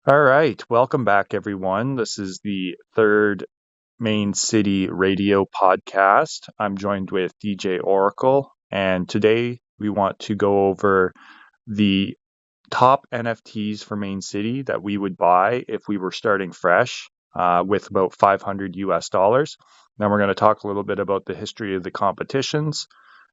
All right, welcome back, everyone. This is the third Mane City radio podcast. I'm joined with DJ Oracle, and today we want to go over the top NFTs for Mane City that we would buy if we were starting fresh with about 500 US dollars. Then we're going to talk a little bit about the history of the competitions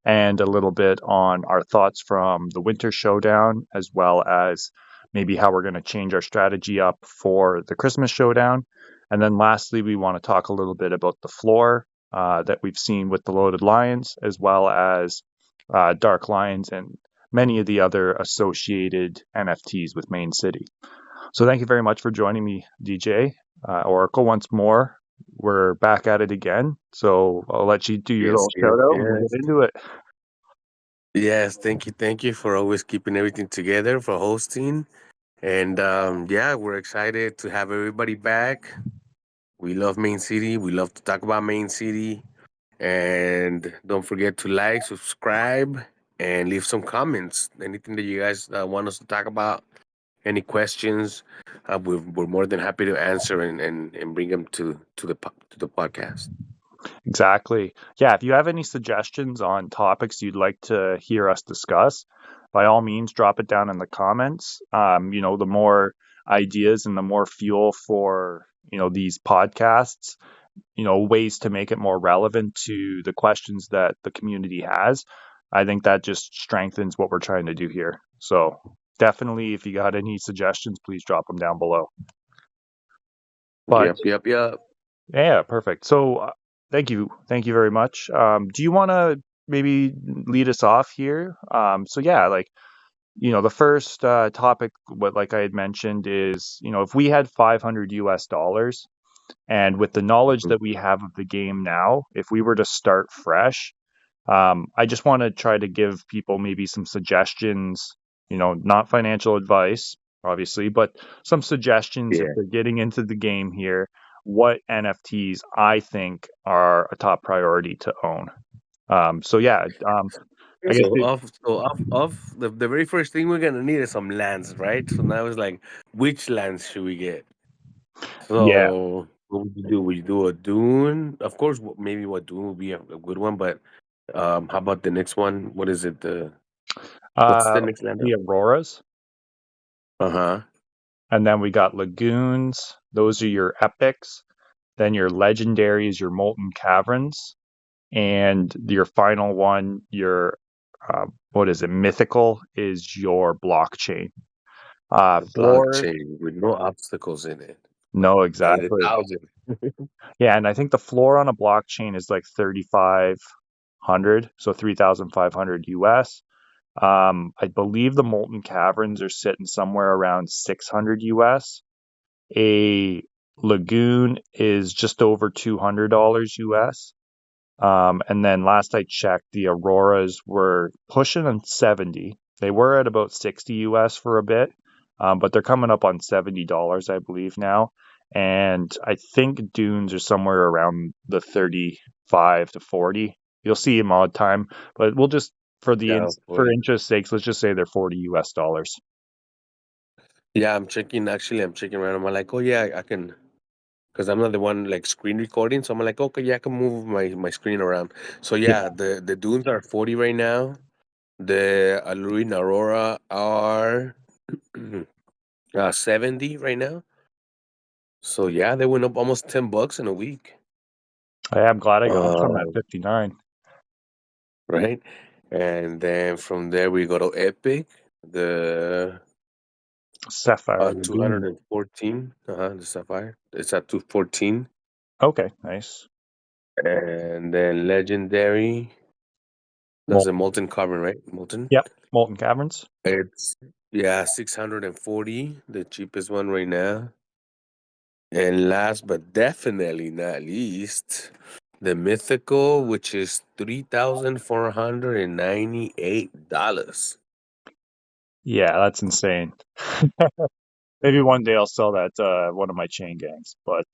and a little bit on our thoughts from the Winter Showdown, as well as maybe how we're going to change our strategy up for the Christmas Showdown. And then lastly, we want to talk a little bit about the floor that we've seen with the Loaded Lions, as well as Dark Lions and many of the other associated NFTs with Mane City. So thank you very much for joining me, DJ. Oracle, once more. We're back at it again. So I'll let you do your Yes, little yes, shout out and we'll yes. get into it. Yes, thank you for always keeping everything together, for hosting. And yeah, we're excited to have everybody back. We love Main City. We love to talk about Main City. And don't forget to like, subscribe, and leave some comments. Anything that you guys want us to talk about, any questions, we're more than happy to answer and bring them to the podcast. Exactly. Yeah, if you have any suggestions on topics you'd like to hear us discuss, by all means, drop it down in the comments. The more ideas and the more fuel for, these podcasts, ways to make it more relevant to the questions that the community has. I think that just strengthens what we're trying to do here. So definitely, if you got any suggestions, please drop them down below. But Yep. yeah, perfect. So thank you very much. Do you want to maybe lead us off here? So yeah, like the first topic, what like I had mentioned is, if we had 500 US dollars, and with the knowledge Mhm. that we have of the game now, if we were to start fresh, I just want to try to give people maybe some suggestions, not financial advice, obviously, but some suggestions if Yeah. they're getting into the game here, what NFTs I think are a top priority to own. So yeah, I guess The very first thing we're gonna need is some lands, right? So now it's like, which lands should we get? yeah, So what would you do? Would you do a dune? Of course, maybe what dune would be a good one, but how about the next one? What is it? What's uh, the next land the up? Auroras, Uh-huh. and then we got Lagoons. Those are your epics. Then your legendaries, your Molten Caverns, and your final one, your what is it? Mythical is your blockchain. The Floor, blockchain with no obstacles in it. no, I need a exactly. thousand. Yeah, and I think the floor on a blockchain is like 3,500, so 3,500 US. I believe the Molten Caverns are sitting somewhere around 600 US. A Lagoon is just over $200 US. And then last I checked, the Auroras were pushing on 70. They were at about 60 US for a bit, but they're coming up on $70, I believe now. And I think Dunes are somewhere around the 35 to 40. You'll see them all the time, but we'll just Yeah, for 40. interest sakes, let's just say they're 40 US dollars. Yeah, I'm checking. Actually, I'm checking around. I'm like, oh yeah, I can. Because I'm not the one like screen recording, so I'm like, okay, yeah, I can move my screen around. So Yeah, yeah, the dunes are 40 right now. The Alurin Aurora are 70 right now. So yeah, they went up almost $10 in a week. I'm glad I got some at Uh, 59. right, and then from there we go to Epic, the Sapphire Lagoon. 214. The Sapphire. It's at 214, Okay, nice. and then Legendary. That's a Molten. molten carbon, right? Molten. Yep, Molten Caverns. It's yeah, 640, the cheapest one right now. And last but definitely not least, the mythical, which is $3,498. Yeah, that's insane. Maybe one day I'll sell that one of my chain gangs. But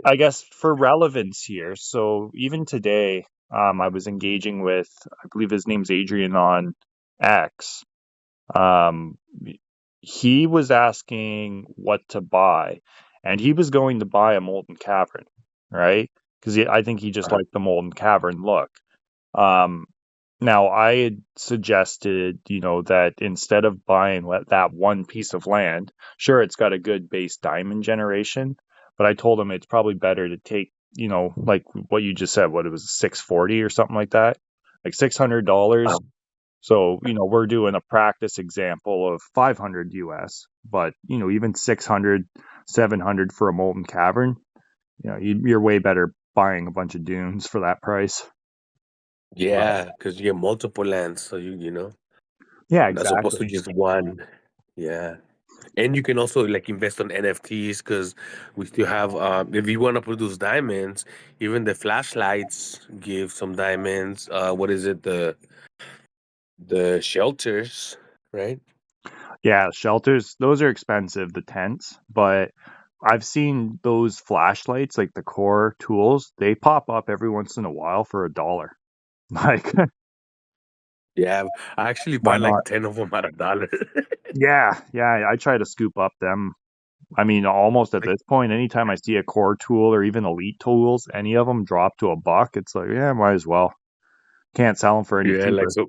I guess for relevance here, so even today, I was engaging with, I believe his name's Adrian on X. Um, he was asking what to buy, and he was going to buy a molten cavern, right? Because I think he just Uh, liked the molten cavern look. Um, Now I had suggested, that instead of buying that one piece of land, sure, it's got a good base diamond generation, but I told him it's probably better to take, like what you just said, what it was 640 or something like that, like $600. um, So, we're doing a practice example of 500 US, but, even 600, 700 for a molten cavern, you're way better buying a bunch of dunes for that price. But yeah, because you get multiple lands, so yeah, as opposed exactly. to just one. Yeah. And you can also like invest on NFTs because we still have if you want to produce diamonds, even the flashlights give some diamonds. What is it? The shelters, right? Yeah, shelters, those are expensive, the tents, but I've seen those flashlights, like the core tools, they pop up every once in a while for $1. Like, Yeah, I actually why buy like not? 10 of them at $1. Yeah, yeah, I try to scoop up them. I mean, almost at Like, this point, anytime I see a core tool or even elite tools, any of them drop to $1, it's like, yeah, might as well. Can't sell them for any yeah, like cheaper. so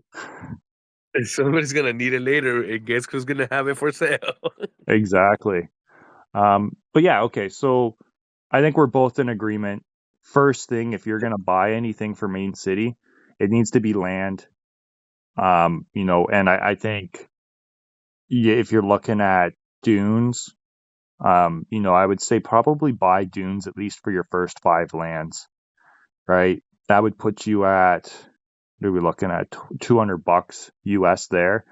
if somebody's gonna need it later, and guess who's gonna have it for sale? Exactly. But yeah, okay, so I think we're both in agreement. First thing, if you're gonna buy anything for Main City, it needs to be land. And I think if you're looking at dunes, I would say probably buy dunes at least for your first 5 lands, right? That would put you at, what are we looking at? $200 US there,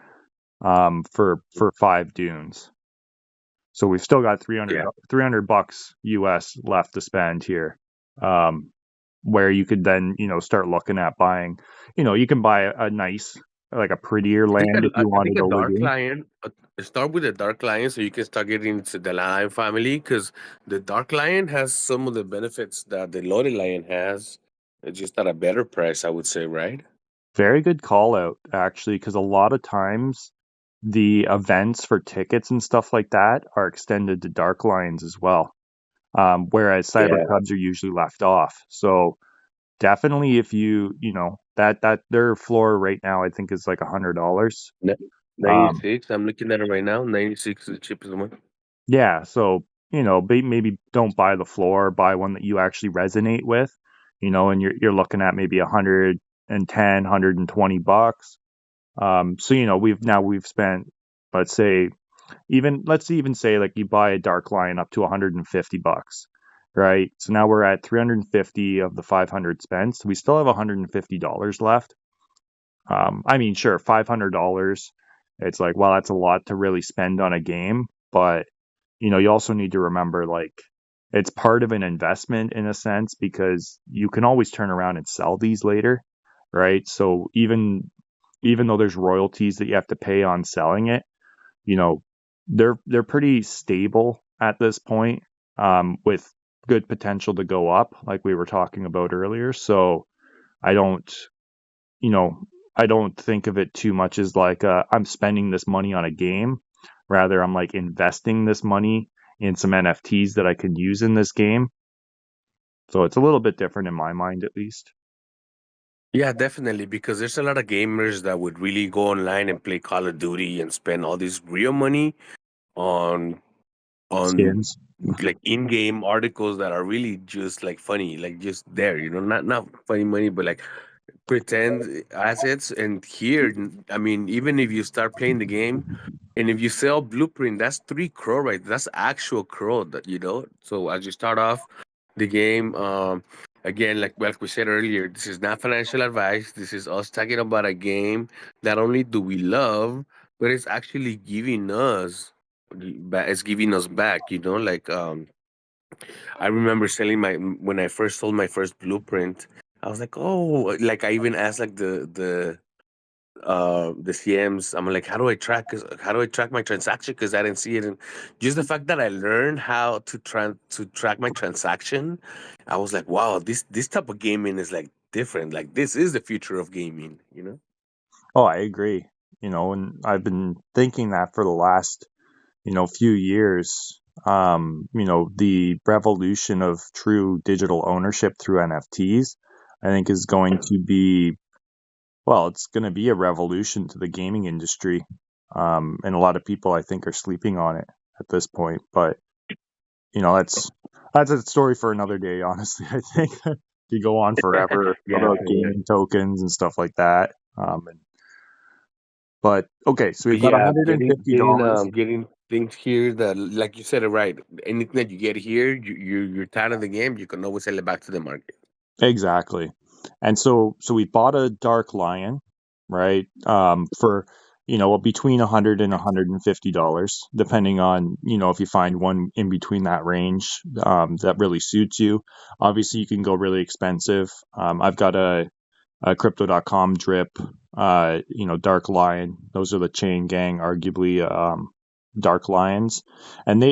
for 5 dunes. So we've still got 300, Yeah. $300 US left to spend here. Um, where you could then, start looking at buying, you can buy a nice, like a prettier I think land if you I want think to a go dark lagoon. lion. Start with a dark lion so you can start getting into the lion family because the dark lion has some of the benefits that the loaded lion has. It's just at a better price, I would say, right? Very good call out, actually, because a lot of times the events for tickets and stuff like that are extended to dark lines as well. Whereas cyber Yeah. cubs are usually left off. So definitely if that their floor right now I think is like $100. Ni- Um, 96. I'm looking at it right now. 96 is the cheapest one. yeah, so maybe don't buy the floor, buy one that you actually resonate with, and you're looking at maybe 110, $120. So we've spent, let's say, let's even say like you buy a dark line up to $150, right? So now we're at 350 of the 500 spent. So we still have $150 left. I mean, sure, $500. It's like, well, that's a lot to really spend on a game, but you also need to remember like it's part of an investment in a sense because you can always turn around and sell these later, right? So even though there's royalties that you have to pay on selling it, you know, they're pretty stable at this point, with good potential to go up, like we were talking about earlier. So I don't, you know, I don't think of it too much as like I'm spending this money on a game. Rather, I'm like investing this money in some NFTs that I can use in this game. So it's a little bit different in my mind, at least. Yeah, definitely. Because there's a lot of gamers that would really go online and play Call of Duty and spend all this real money on on Skins. like in-game articles that are really just like funny, like just there, not funny money, but like pretend assets. And here, I mean, even if you start playing the game and if you sell blueprint, that's 3 crore, right? That's actual crore that so as you start off the game, again, like we said earlier, this is not financial advice. This is us talking about a game. Not only do we love, but it's actually giving us it's giving us back, like I remember selling my when I first sold my first blueprint. I was like, oh, like I even asked like the CMs. I'm like, how do I track my transaction? Because I didn't see it. And just the fact that I learned how to track my transaction, I was like, wow, this type of gaming is like different. Like this is the future of gaming. Oh, I agree. And I've been thinking that for the last. few years, the revolution of true digital ownership through NFTs, I think is going to be, well, it's going to be a revolution to the gaming industry. And a lot of people, I think, are sleeping on it at this point. But, that's a story for another day, honestly. I think could go on forever Yeah, about for sure. gaming tokens and stuff like that. But okay, so we've But got yeah, $150. getting things here that, like you said it right. Anything that you get here, you're tired of the game. You can always sell it back to the market. Exactly. And so we bought a dark lion, right? For between 100 and $150, depending on, if you find one in between that range, that really suits you. Obviously, you can go really expensive. I've got a crypto.com drip, dark lion. Those are the chain gang, arguably, dark lions. And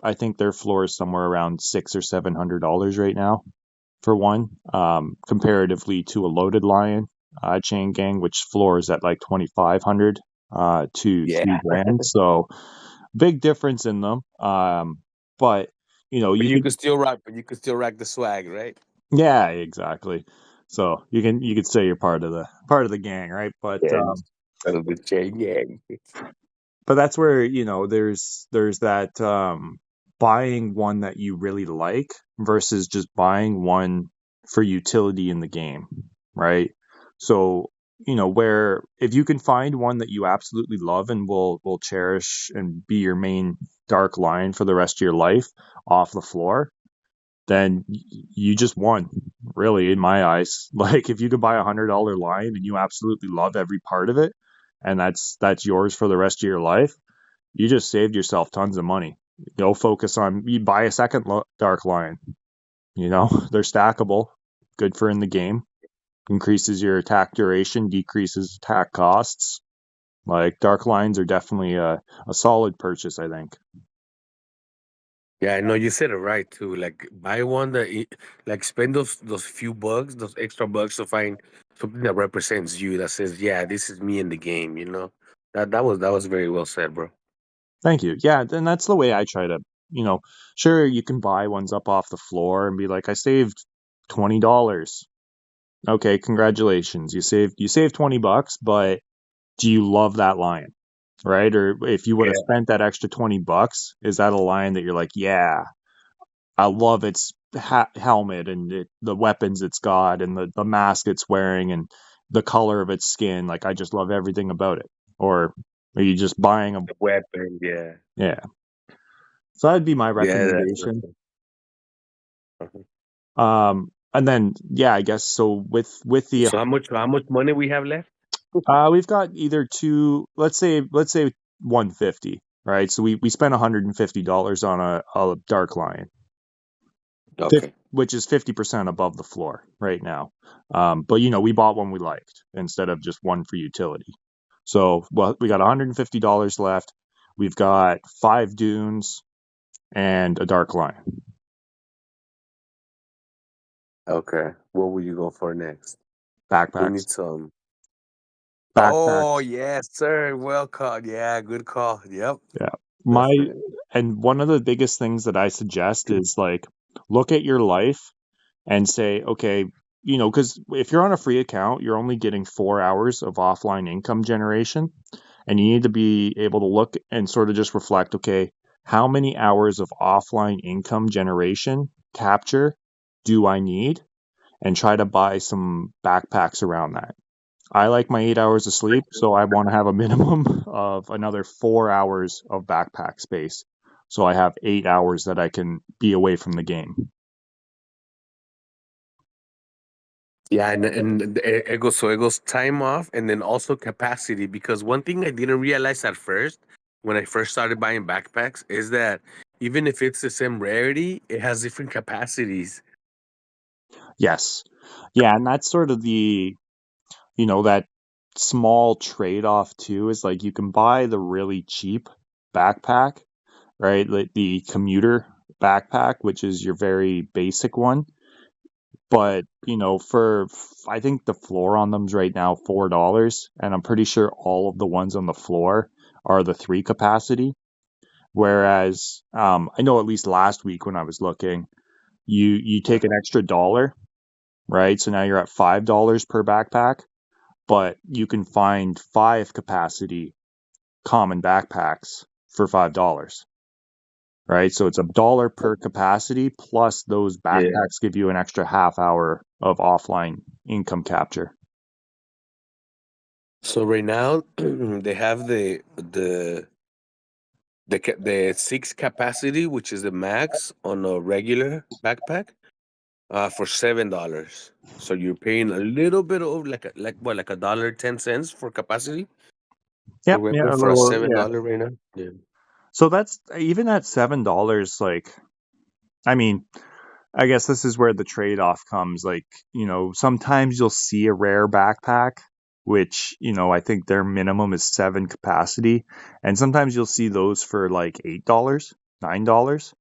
I think their floor is somewhere around $600 or $700 right now for one, comparatively to a loaded lion, chain gang, which floors at like 2,500 to Yeah, 3 grand. So big difference in them. But but you you could, can still rock. But you can still rock the swag, right? yeah, exactly. So you could say you're part of the gang, right? But Yes. Out of the chain, yeah. but that's where there's that, buying one that you really like versus just buying one for utility in the game, right? So where if you can find one that you absolutely love and will cherish and be your main dark lion for the rest of your life off the floor, then you just won, really, in my eyes. Like if you could buy $100 lion and you absolutely love every part of it, and that's yours for the rest of your life, you just saved yourself tons of money. Go focus on, you buy a second dark lion. They're stackable, good for in the game. Increases your attack duration, decreases attack costs. Like dark lions are definitely a solid purchase, I think. Yeah, I know you said it right too. Like buy one like spend those few bucks, those extra bucks to find something that represents you. That says, yeah, this is me in the game. That was very well said, bro. Thank you. Yeah, and that's the way I try to. Sure, you can buy ones up off the floor and be like, I saved $20. Okay, congratulations, you saved $20, but do you love that lion? Right? Or if you would have Yeah, spent that extra $20, is that a line that you're like, yeah, I love its helmet and the weapons it's got and the mask it's wearing and the color of its skin. Like, I just love everything about it. Or are you just buying a, the weapon. Yeah, yeah. So that'd be my yeah, that's for recommendation. sure. Uh-huh. And then, yeah, I guess so with the, So how much money we have left? we've got either two, let's say 150, right? So we spent $150 on a dark lion. Okay. Which is 50% above the floor right now. But we bought one we liked instead of just one for utility. So, well, we got $150 left. We've got 5 dunes and a dark line. Okay. What will you go for next? We Backpacks. need some. Oh Backpacks. yes, sir. Well called. Yeah, good call. Yep. Yeah. My Definitely. and one of the biggest things that I suggest is like look at your life and say, okay, because if you're on a free account, you're only getting 4 hours of offline income generation. And you need to be able to look and sort of just reflect, okay, how many hours of offline income generation capture do I need? And try to buy some backpacks around that. I like my 8 hours of sleep, so I want to have a minimum of another 4 hours of backpack space. So I have 8 hours that I can be away from the game. Yeah, and it goes time off and then also capacity, because one thing I didn't realize at first when I first started buying backpacks is that even if it's the same rarity, it has different capacities. Yes. Yeah, and that's sort of that small trade off too is like you can buy the really cheap backpack, right? Like the commuter backpack, which is your very basic one. But, for I think the floor on them's right now $4, and I'm pretty sure all of the ones on the floor are the 3 capacity. Whereas I know at least last week when I was looking, you take an extra dollar, right? So now you're at $5 per backpack, but you can find five capacity common backpacks for $5, right? So it's a dollar per capacity plus those Yeah. backpacks give you an extra half hour of offline income capture. So right now they have the six capacity, which is the max on a regular backpack, for $7. So you're paying a little bit of like a dollar 10 cents for capacity for Yep, yeah, weapon a for a little, seven yeah. dollar right now. Yeah. So that's even at $7, like, I mean, I guess this is where the trade-off comes. Like, sometimes you'll see a rare backpack, which, I think their minimum is seven capacity. And sometimes you'll see those for like $8, $9,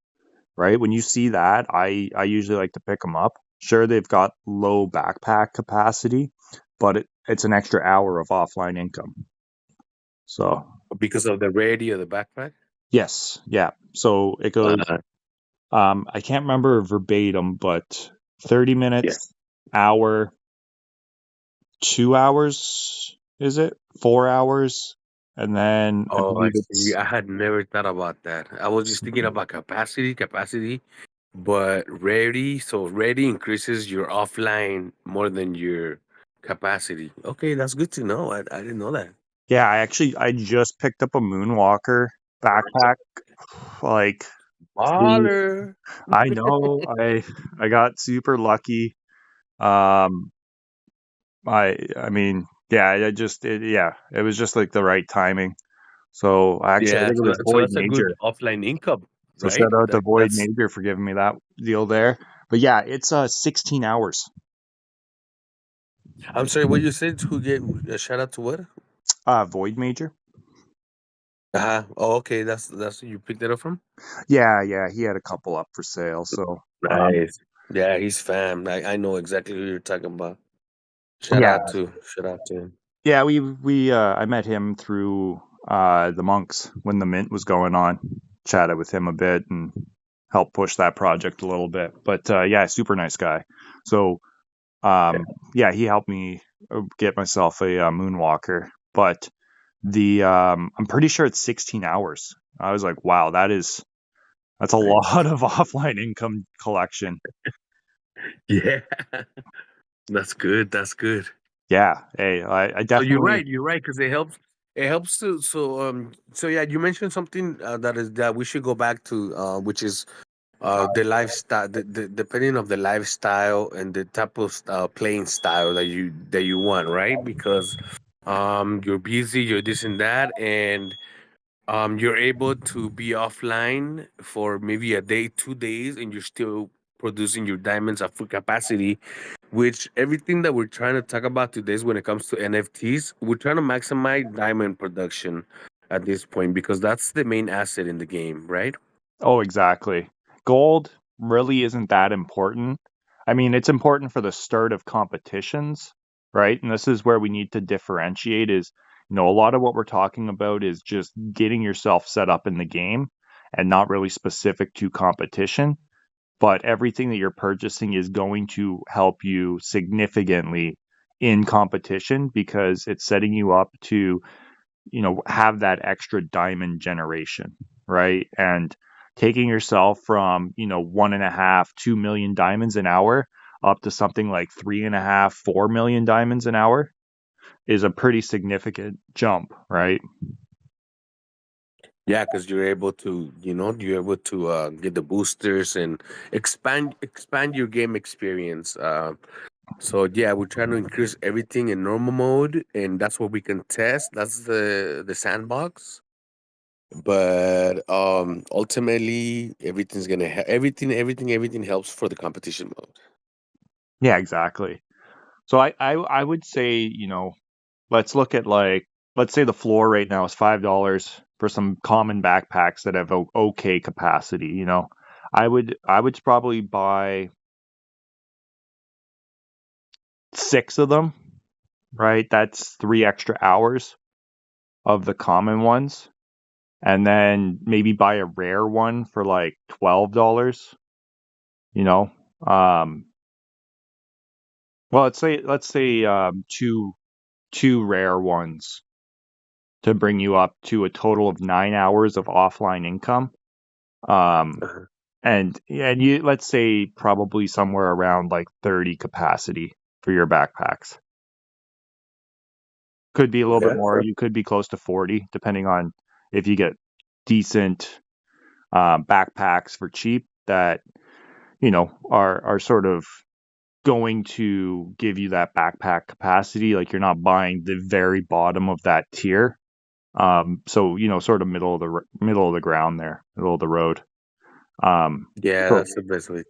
right? When you see that, I usually like to pick them up. Sure, they've got low backpack capacity, but it's an extra hour of offline income. So, Because of the rarity of the backpack. yes, yeah. So it goes, Uh, I can't remember verbatim, but 30 yeah. minutes, hour, 2 hours, is it? 4 hours. And then I Oh, I believe see. it's, I had never thought about that. I was just thinking about capacity, but rarity. So rarity increases your offline more than your capacity. Okay, that's good to know. I didn't know that. yeah, I just picked up a Moonwalker backpack. Like, two, Baller. I know I got super lucky. Um, I mean, yeah, yeah, it was just like the right timing. So I Yeah, think it was so Void that's a good Major. offline income, So shout right? out to Void That's. Major for giving me that deal there. But yeah, it's 16 hours. I'm sorry, what you said? Who get a shout out to what? Void Major. Uh-huh. Oh, okay. That's you picked it up from. Yeah, yeah, he had a couple up for sale. So Nice. Yeah, he's fam. I know exactly who you're talking about. yeah, Shout out to him. yeah, we I met him through the Monks when the Mint was going on. Chatted with him a bit and helped push that project a little bit. But yeah, super nice guy. So Yeah. um yeah, he helped me get myself a Moonwalker. But the I'm pretty sure it's 16 hours. I was like, wow, that's a Nice. lot of offline income collection. Yeah, that's good. That's good. Yeah, hey, I So you're definitely. right. You're right because it helps. It helps to so yeah. You mentioned something that we should go back to, which is the lifestyle, depending of the lifestyle and the type of playing style that you want, right? Because you're busy, you're this and that, and you're able to be offline for maybe a day, 2 days, and you're still producing your diamonds at full capacity. Which everything that we're trying to talk about today is when it comes to NFTs, we're trying to maximize diamond production at this point because that's the main asset in the game, right? Oh, exactly. Gold really isn't that important. I mean, it's important for the start of competitions, right? And this is where we need to differentiate is, a lot of what we're talking about is just getting yourself set up in the game and not really specific to competition. But everything that you're purchasing is going to help you significantly in competition because it's setting you up to have that extra diamond generation, right? And taking yourself from, 1.5, 2 million diamonds an hour up to something like 3.5, 4 million diamonds an hour is a pretty significant jump, right? Yeah, because you're able to get the boosters and expand your game experience. So yeah, we're trying to increase everything in normal mode, and that's what we can test. That's the sandbox. But ultimately, everything's gonna everything helps for the competition mode. Yeah, exactly. So I would say, let's look at like, let's say the floor right now is $5 for some common backpacks that have okay capacity, I would probably buy six of them, right? That's 3 extra hours of the common ones. and then maybe buy a rare one for like $12, you know. Um, well, let's say two rare ones to bring you up to a total of 9 hours of offline income. Um, Uh-huh. and you let's say probably somewhere around like 30 capacity for your backpacks. Could be a little bit Yeah. more. You could be close to 40, depending on if you get decent backpacks for cheap that are sort of going to give you that backpack capacity. Like you're not buying the very bottom of that tier. So sort of middle of the ground there, middle of the road. Yeah, So that's the best way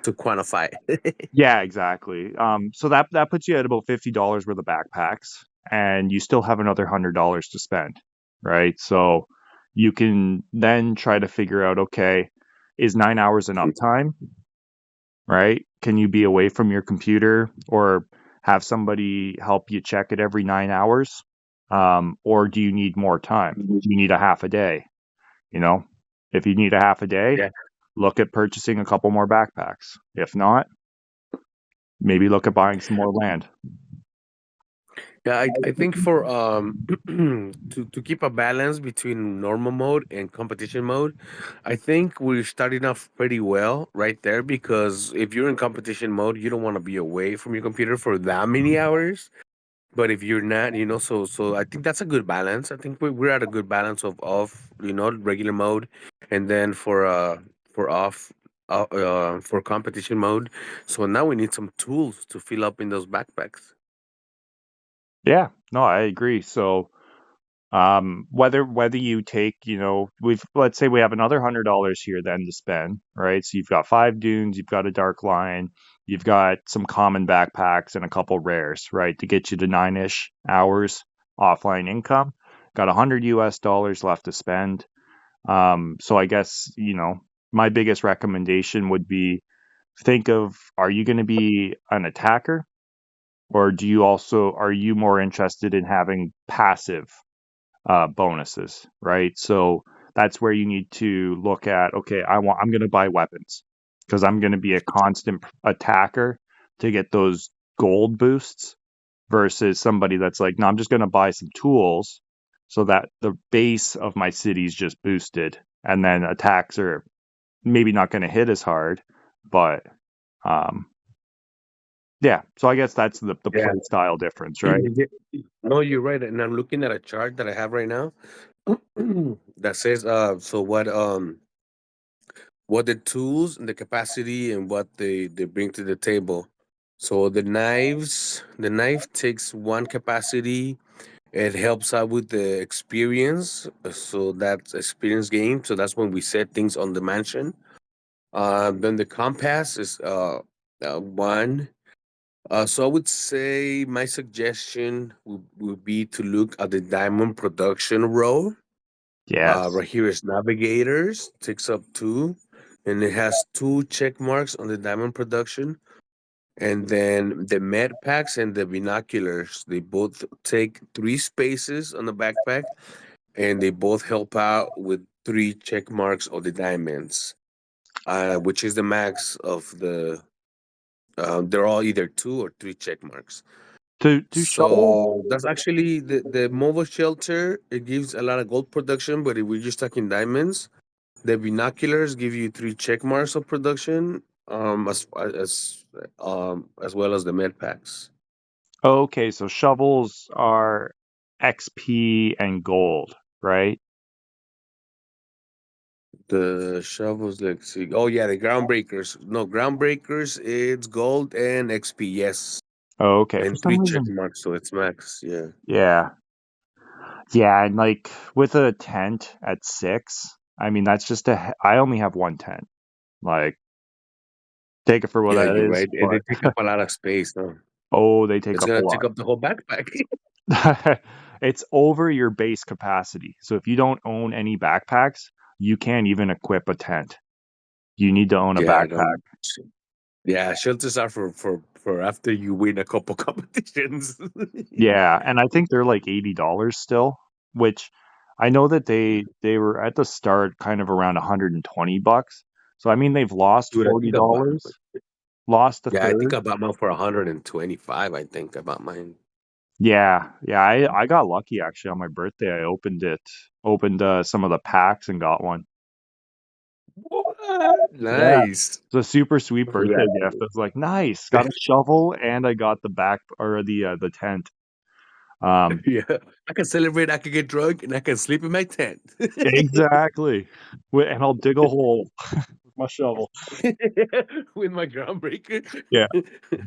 to quantify it. yeah, exactly. So that puts you at about $50 worth of backpacks, and you still have another $100 to spend, right? So you can then try to figure out, okay, is 9 hours enough time, right? Can you be away from your computer or have somebody help you check it every 9 hours? Or do you need more time? Do you need a half a day? You know, if you need a half a day, Yeah. look at purchasing a couple more backpacks. If not, maybe look at buying some more land. Yeah, I think for to keep a balance between normal mode and competition mode, I think we're starting off pretty well right there because if you're in competition mode, you don't want to be away from your computer for that many hours. But if you're not, so I think that's a good balance. I think we're at a good balance of regular mode, and then for off for competition mode. So now we need some tools to fill up in those backpacks. Yeah, no, I agree. So, whether you take, let's say we have another $100 here then to spend, right? So you've got 5 dunes, you've got a dark line, you've got some common backpacks and a couple rares, right, to get you to 9-ish hours offline income. Got $100 left to spend. So I guess, my biggest recommendation would be think of, are you going to be an attacker, or are you more interested in having passive bonuses, right? So that's where you need to look at, okay, I'm going to buy weapons because I'm going to be a constant attacker to get those gold boosts versus somebody that's like, no, I'm just going to buy some tools so that the base of my city is just boosted, and then attacks are maybe not going to hit as hard, but um, yeah. So I guess that's the Yeah. play style difference, right? No, you're right. And I'm looking at a chart that I have right now that says so what the tools and the capacity and what they bring to the table. So the knife takes one capacity. It helps out with the experience. So that's experience gain. So that's when we set things on the mansion. Then the compass is one. So I would say my suggestion would be to look at the diamond production row. Yes. Right here is navigators, takes up two, and it has two check marks on the diamond production. And then the med packs and the binoculars, they both take three spaces on the backpack, and they both help out with three check marks of the diamonds, which is the max of the. They're all either two or three check marks. To shovel. So that's actually the mobile shelter. It gives a lot of gold production, but if we're just talking diamonds, the binoculars give you three check marks of production, as well as the med packs. Okay, so shovels are XP and gold, right? The shovels, let's see. Oh yeah, the groundbreakers. No, groundbreakers. It's gold and XP. Yes, Okay, for and some three check reason. marks, so it's max. Yeah. Yeah. Yeah, and like with a tent at 6, I mean that's just I only have one tent. Like, take it for what Yeah, that you're is, right, and they but take up a lot of space. Huh? oh, they take It's up a gonna take lot. up the whole backpack. It's over your base capacity. So if you don't own any backpacks, you can't even equip a tent. You need to own a Yeah, I know. backpack. Yeah, shelters are for after you win a couple competitions. Yeah, and I think they're like $80 still, which I know that they were at the start kind of around $120. So I mean they've lost Dude, I think about $40, lost a yeah, I think third. I bought mine for 125. I think I bought mine. Yeah, yeah, I got lucky actually on my birthday. I opened some of the packs and got one. What? Yeah, Nice. it's a super sweet birthday gift. I Congratulations. was like, nice. Got a shovel and I got the back or the tent. Um, Yeah, I can celebrate. I can get drunk, and I can sleep in my tent. exactly. And I'll dig a hole with my shovel. With my groundbreaker. Yeah, it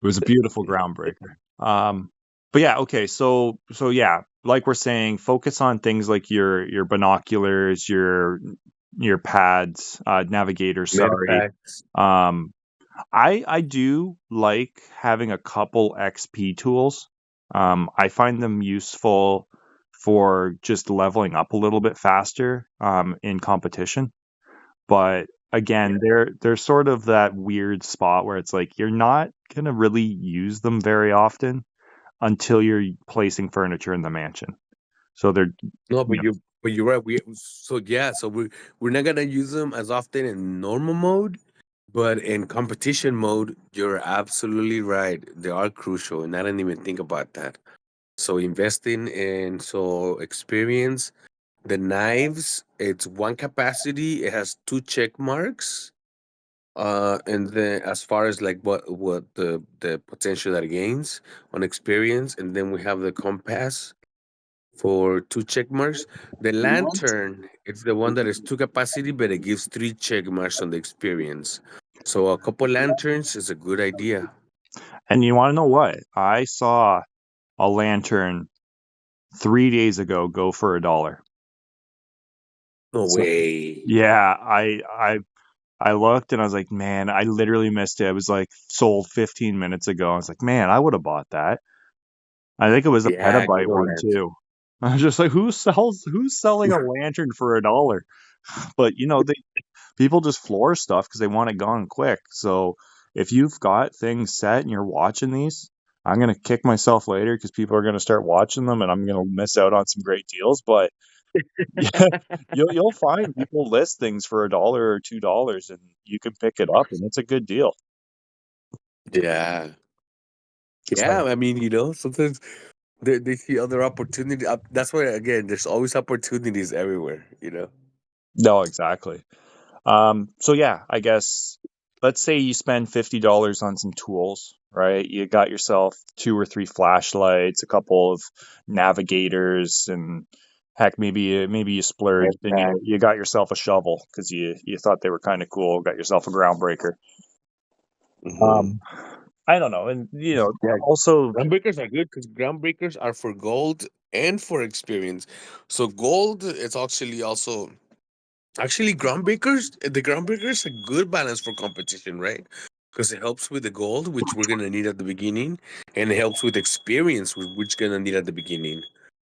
was a beautiful groundbreaker. But yeah, okay. So yeah, like we're saying, focus on things like your binoculars, your pads, navigators. Sorry. Medipacks. Um, I do like having a couple XP tools. I find them useful for just leveling up a little bit faster in competition. But Yeah. again, they're sort of that weird spot where it's like you're not gonna really use them very often until you're placing furniture in the mansion. So they're No, you know, but you're right. We're not gonna use them as often in normal mode, but in competition mode, you're absolutely right. They are crucial, and I didn't even think about that. So investing in experience. The knives, it's one capacity. It has two check marks. And then as far as like what the potential that it gains on experience, and then we have the compass for two check marks. The lantern, it's the one that is two capacity, but it gives three check marks on the experience. So a couple lanterns is a good idea. and you want to know what? I saw a lantern 3 days ago go for $1. No So way. yeah, I looked and I was like, man, I literally missed it. It was like sold 15 minutes ago. I was like, man, I would have bought that. I think it was a Yeah, good petabyte on one lantern. too. I was just like, who's selling a lantern for $1? But people just floor stuff because they want it gone quick. So if you've got things set and you're watching these, I'm gonna kick myself later because people are gonna start watching them and I'm gonna miss out on some great deals. But yeah, you'll find people list things for $1 or $2 and you can pick it up and it's a good deal. Yeah. Yeah, So I mean, sometimes they see other opportunity. That's why again, there's always opportunities everywhere. no, exactly. So yeah, I guess let's say you spend $50 on some tools, right? You got yourself two or three flashlights, a couple of navigators, and heck, maybe you splurged and Backpack. you got yourself a shovel because you thought they were kind of cool. Got yourself a groundbreaker. Hmm. Um, I don't know, and Yeah, also, groundbreakers are good because groundbreakers are for gold and for experience. So gold is actually also actually groundbreakers. The groundbreakers a good balance for competition, right? Because it helps with the gold, which we're gonna need at the beginning, and it helps with experience, which gonna need at the beginning.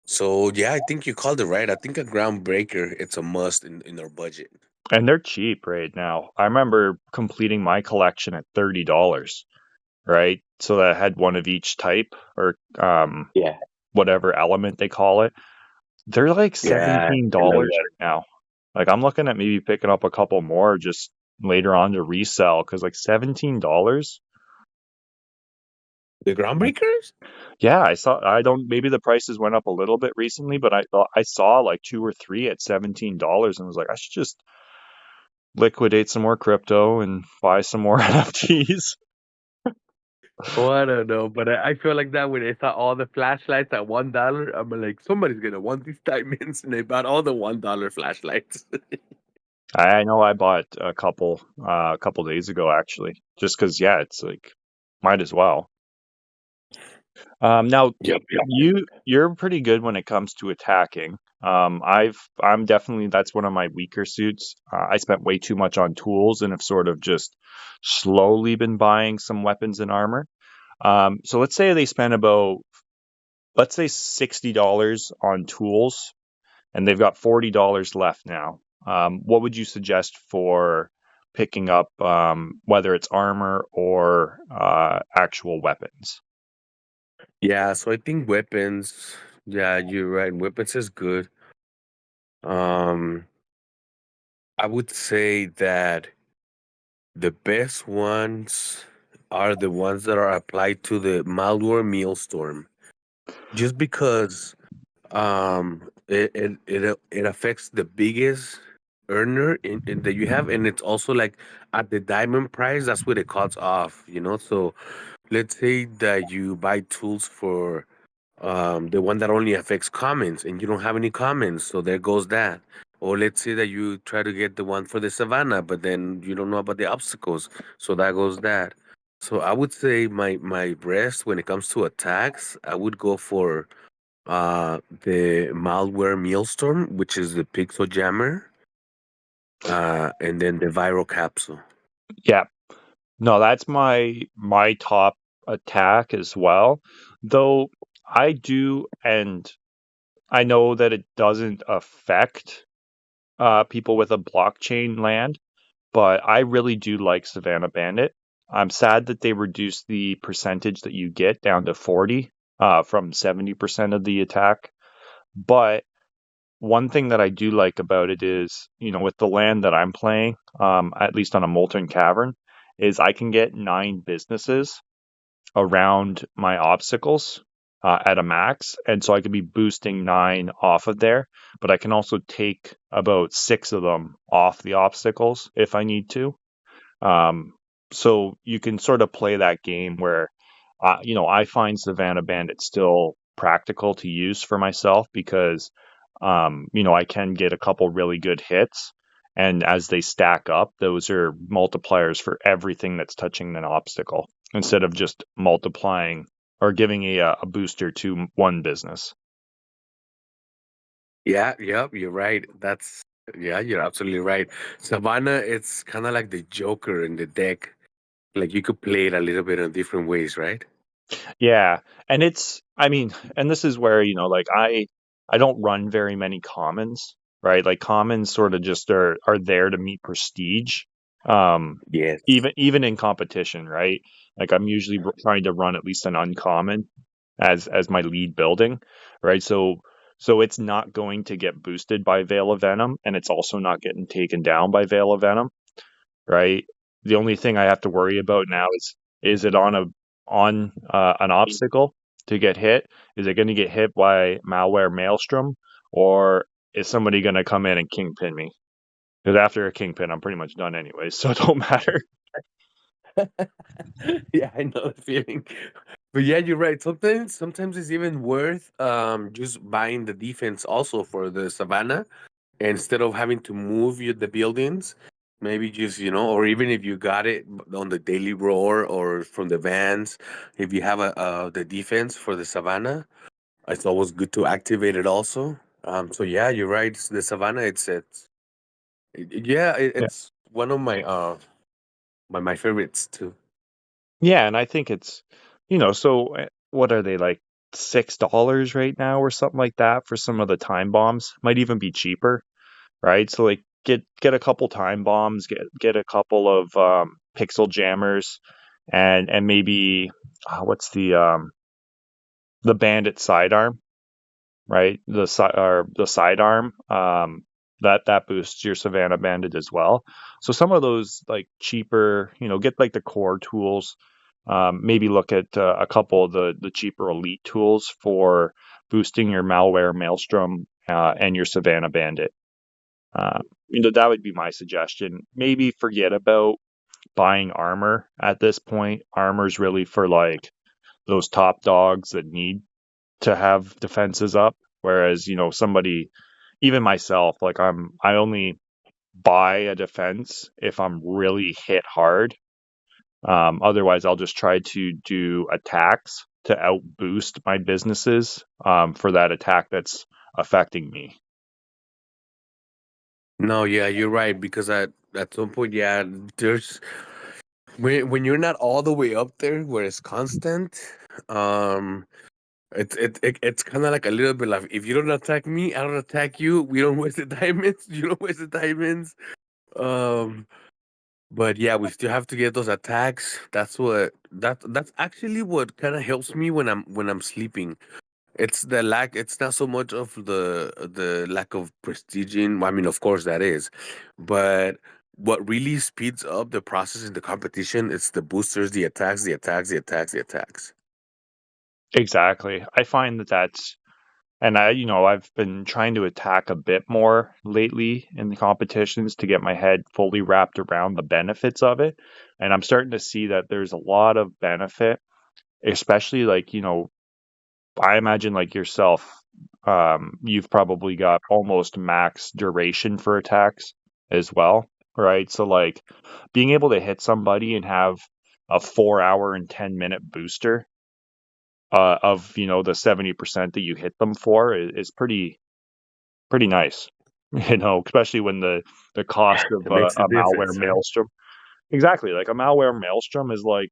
So yeah, I think you called it right. I think a groundbreaker it's a must in our budget. and they're cheap right now. I remember completing my collection at $30, right? So that had one of each type or Yeah. whatever element they call it. They're like Yeah, I love $17 that. right now. Like I'm looking at maybe picking up a couple more just later on to resell because like $17. The groundbreakers? Yeah, I don't maybe the prices went up a little bit recently, but I thought I saw like two or three at $17 and was like, I should just liquidate some more crypto and buy some more NFTs. Oh, I don't know, but I feel like that when they saw all the flashlights at $1, I'm like, somebody's gonna want these diamonds, and they bought all the $1 flashlights. I know I bought a couple days ago actually, just because yeah, it's like might as well. Now Yep, yep. you're pretty good when it comes to attacking. I'm definitely that's one of my weaker suits. I spent way too much on tools and have sort of just slowly been buying some weapons and armor. So let's say they spend about let's say $60 on tools and they've got $40 left now. What would you suggest for picking up whether it's armor or actual weapons? Yeah, so I think weapons. Yeah, you're right. Weapons is good. Um, I would say that the best ones are the ones that are applied to the malware Maelstrom, just because it affects the biggest earner that you have, and it's also like at the diamond price. That's where it cuts off. So let's say that you buy tools for the one that only affects comments and you don't have any comments, so there goes that. Or let's say that you try to get the one for the savannah, but then you don't know about the obstacles, so that goes that. So I would say my rest when it comes to attacks, I would go for the malware Maelstrom, which is the pixel jammer, and then the viral capsule. Yeah. No, that's my top attack as well. Though I do, and I know that it doesn't affect people with a blockchain land, but I really do like Savannah Bandit. I'm sad that they reduced the percentage that you get down to 40 from 70% of the attack. But one thing that I do like about it is, with the land that I'm playing, at least on a Molten Cavern, is I can get 9 businesses around my obstacles at a max. And so I could be boosting 9 off of there, but I can also take about 6 of them off the obstacles if I need to. Um, so you can sort of play that game where, I find Savannah Bandit still practical to use for myself because, I can get a couple really good hits. And as they stack up, those are multipliers for everything that's touching an obstacle instead of just multiplying or giving a booster to one business. Yeah, yep, you're right. Yeah, you're absolutely right. Savannah, it's kind of like the Joker in the deck. Like you could play it a little bit in different ways, right? Yeah, and I mean, and this is where, like I don't run very many commons, right? Like commons sort of just are there to meet prestige. Um Yes. even in competition, right? Like I'm usually trying to run at least an uncommon as my lead building, right? So it's not going to get boosted by Veil of Venom, and it's also not getting taken down by Veil of Venom, right? The only thing I have to worry about now is it on an obstacle to get hit? Is it going to get hit by malware Maelstrom, or is somebody going to come in and kingpin me? Because after a kingpin, I'm pretty much done anyway, so it don't matter. Yeah, I know the feeling. But yeah, you're right. Sometimes it's even worth just buying the defense also for the Savannah instead of having to move the buildings. Maybe just, or even if you got it on the daily roar or from the vans, if you have the defense for the Savannah, it's always good to activate it also. So yeah, you're right. The Savannah, yeah, Yeah, it's one of my favorites too. yeah, and I think it's so what are they like $6 right now or something like that for some of the time bombs? Might even be cheaper, right? So like get a couple time bombs, get a couple of pixel jammers, and maybe what's the bandit sidearm, right? The sidearm that boosts your Savannah Bandit as well. So some of those like cheaper, get like the core tools. Maybe look at a couple of the cheaper elite tools for boosting your malware Maelstrom and your Savannah Bandit. Uh, that would be my suggestion. Maybe forget about buying armor at this point. Armor's really for like those top dogs that need to have defenses up. Whereas, somebody, even myself, like I only buy a defense if I'm really hit hard. Otherwise, I'll just try to do attacks to outboost my businesses for that attack that's affecting me. No, yeah, you're right. Because at some point, yeah, there's when you're not all the way up there where it's constant, um, it's kind of like a little bit like if you don't attack me, I don't attack you. We don't waste the diamonds. You don't waste the diamonds. Um, but yeah, we still have to get those attacks. That's actually what kind of helps me when I'm sleeping. It's the lack. It's not so much of the lack of prestige. I mean, of course that is, but what really speeds up the process in the competition, it's the boosters, the attacks, the attacks, the attacks, the attacks. Exactly. I find that that's and I've been trying to attack a bit more lately in the competitions to get my head fully wrapped around the benefits of it. And I'm starting to see that there's a lot of benefit, especially like, I imagine like yourself, you've probably got almost max duration for attacks as well, right? So like being able to hit somebody and have a 4 hour and 10 minute booster of the 70% that you hit them for is pretty nice. Especially when the cost of It makes a a malware difference, right? maelstrom. Exactly, like a malware maelstrom is like,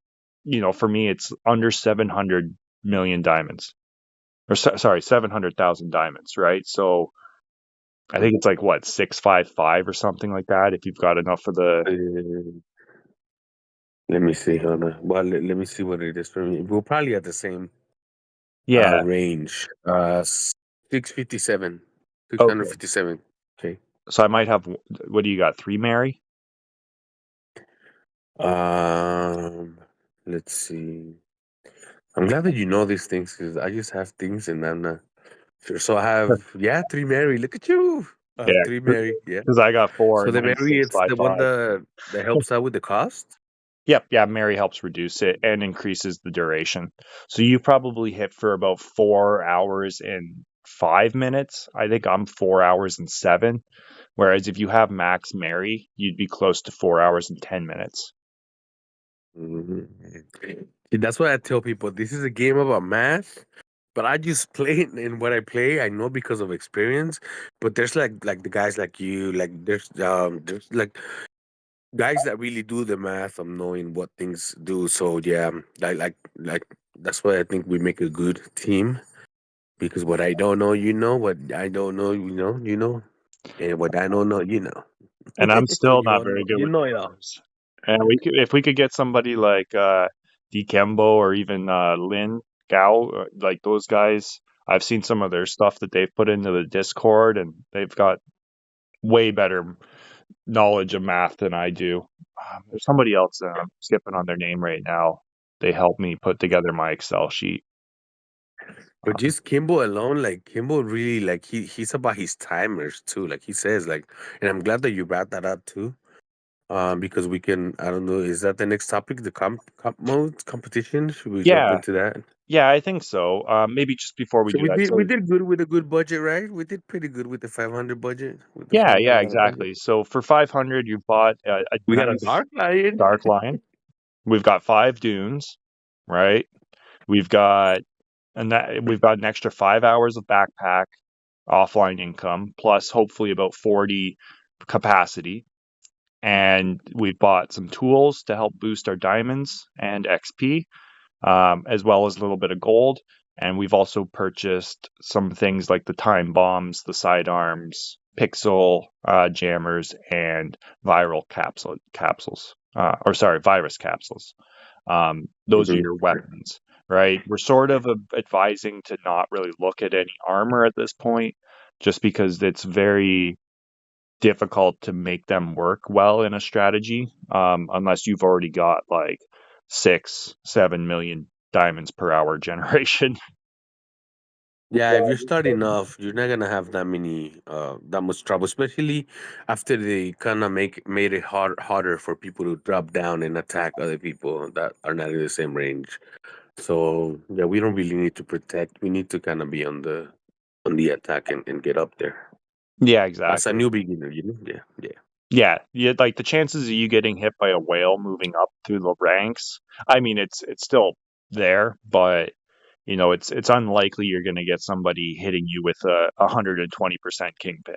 for me it's under 700 million diamonds. Or sorry, 700,000 diamonds, right? So I think it's like what 655 or something like that if you've got enough of the. Uh, let me see. Hold on. Well, let me see what it is for me. We're probably at the same Yeah. range. 657. Okay. 657. Okay. So I might have. What do you got? Three Mary? Um, let's see. I'm glad that you know these things because I just have things and I'm not sure. So I have, yeah, three Mary. Look at you. I Yeah, have three Mary. Yeah. because I got four So the nine Mary, six it's five the one five. that helps out with the cost. Yep, yeah, Mary helps reduce it and increases the duration. So you probably hit for about 4 hours and 5 minutes. I think I'm 4 hours and seven. Whereas if you have Max Mary, you'd be close to 4 hours and 10 minutes. Mhm. See, that's why I tell people this is a game about math, but I just play it in what I play. I know because of experience, but there's like the guys like you, like there's like guys that really do the math of knowing what things do. So yeah, like that's why I think we make a good team because what I don't know, you know. What I don't know, you know, and what I don't know, you know. And I'm So still you not all very know, good you with know it all. numbers. And if we could get somebody like Dikembo or even Lin Gao, like those guys, I've seen some of their stuff that they've put into the Discord, and they've got way better knowledge of math than I do. There's somebody else, I'm skipping on their name right now. They helped me put together my Excel sheet. But just Kimbo alone, like Kimbo really like he's about his timers too. Like he says, like, and I'm glad that you brought that up too. Because we can, I don't know, is that the next topic? The comp mode competition? Should we jump Yeah, into that? yeah, I think so. Maybe just before we So do that, we so did good with a good budget, right? We did pretty good with the 500 budget, with the yeah, $500 budget. exactly. So for 500, you bought a We got a nice dark lion. dark line. We've got five dunes, right? We've got we've got an extra 5 hours of backpack offline income, plus hopefully about 40 capacity. And we've bought some tools to help boost our diamonds and XP, as well as a little bit of gold. And we've also purchased some things like the time bombs, the sidearms, pixel jammers, and capsules. Or sorry, virus capsules. Those are Mhm. your weapons, right? We're sort of advising to not really look at any armor at this point, just because it's very difficult to make them work well in a strategy, unless you've already got like 6, 7 million diamonds per hour generation. Yeah, if you're starting off, you're not gonna have that much trouble, especially after they kind of made it harder for people to drop down and attack other people that are not in the same range. So yeah, we don't really need to protect. We need to kind of be on the attack and get up there Yeah, as a exactly. new beginner. You know? Yeah, yeah. Yeah, like the chances of you getting hit by a whale moving up through the ranks. I mean, it's still there, but it's unlikely you're going to get somebody hitting you with a 120% kingpin.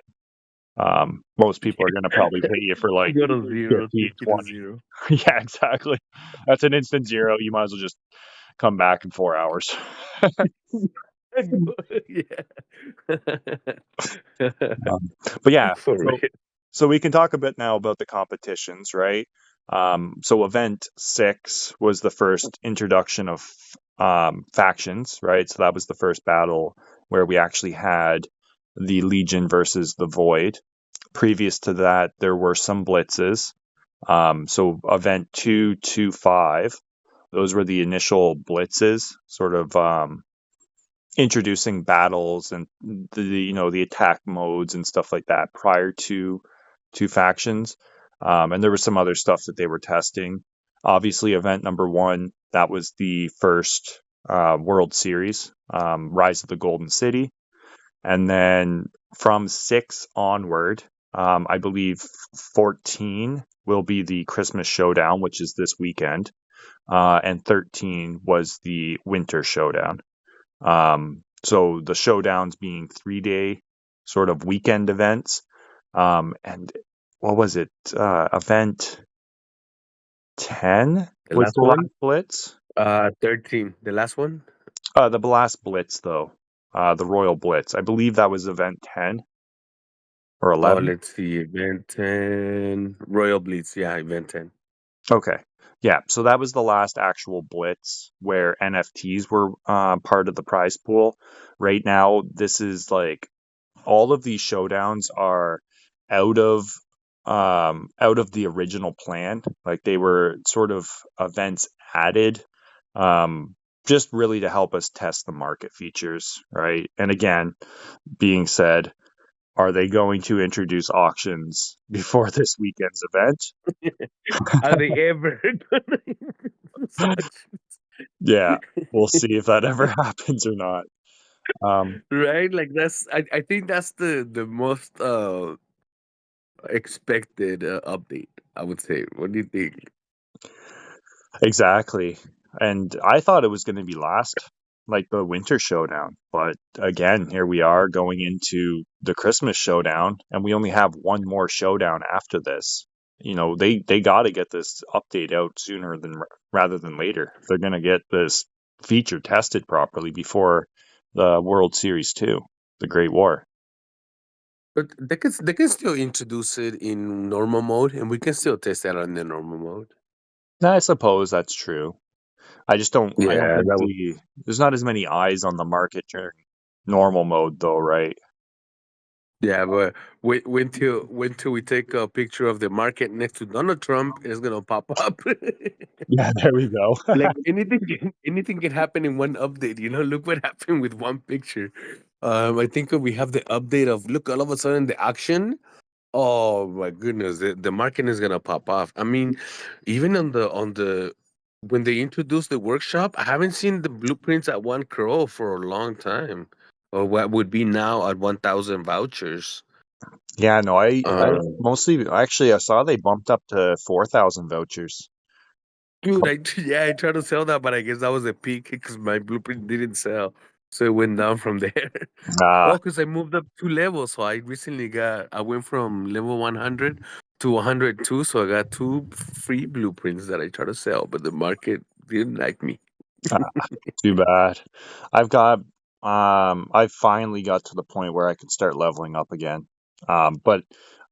Most people are going to probably hit you for like Go to zero. 15, Take it to 20. zero. Yeah, exactly. That's an instant zero. You might as well just come back in 4 hours. Yeah. But yeah, For so real. so we can talk a bit now about the competitions, right? So event 6 was the first introduction of factions, right? So that was the first battle where we actually had the Legion versus the Void. Previous to that, there were some blitzes. So event 225, those were the initial blitzes, sort of introducing battles and the attack modes and stuff like that prior to factions. And there was some other stuff that they were testing. Obviously, event number one, that was the first World Series, Rise of the Golden City. And then from 6 onward, I believe 14 will be the Christmas Showdown, which is this weekend. And 13 was the Winter Showdown. So the showdowns being 3-day sort of weekend events. And what was it? Event 10 The was last the one? last blitz. 13. The last one? The last blitz, though, the Royal Blitz. I believe that was event 10 or Oh, 11. let's see. Event 10. Royal Blitz. Yeah, event 10. Okay. Yeah, so that was the last actual blitz where NFTs were part of the prize pool. Right now, this is like all of these showdowns are out of out of the original plan. Like they were sort of events added, um, just really to help us test the market features, right? And again, being said, are they going to introduce auctions before this weekend's event? Are they ever gonna use auctions? Yeah, we'll see if that ever happens or not. Right? Like I think that's the most expected update, I would say. What do you think? Exactly. And I thought it was going to be last, like the winter showdown. But again, here we are going into the Christmas showdown, and we only have one more showdown after this. They got to get this update out sooner than rather than later. They're going to get this feature tested properly before the World Series 2, the Great War. But they can still introduce it in normal mode, and we can still test that on the normal mode. I suppose that's true. I don't Yeah, think there's not as many eyes on the market during normal mode though, right? yeah, but wait till we take a picture of the market next to Donald Trump, it's gonna pop up. Yeah, there we go. Like anything can happen in one update. Look what happened with one picture. I think we have the update of look all of a sudden the action. Oh my goodness, the market is gonna pop off. I mean, even on the when they introduced the workshop, I haven't seen the blueprints at 1 crore for a long time, or what would be now at 1,000 vouchers. Yeah, no, I Um, mostly actually I saw they bumped up to 4,000 vouchers. Dude, I tried to sell that, but I guess that was a peak because my blueprint didn't sell, so it went down from there. Oh, Ah, because I moved up 2 levels, so I went from level 100 to 102, so I got two free blueprints that I tried to sell, but the market didn't like me. too bad. I finally got to the point where I can start leveling up again. But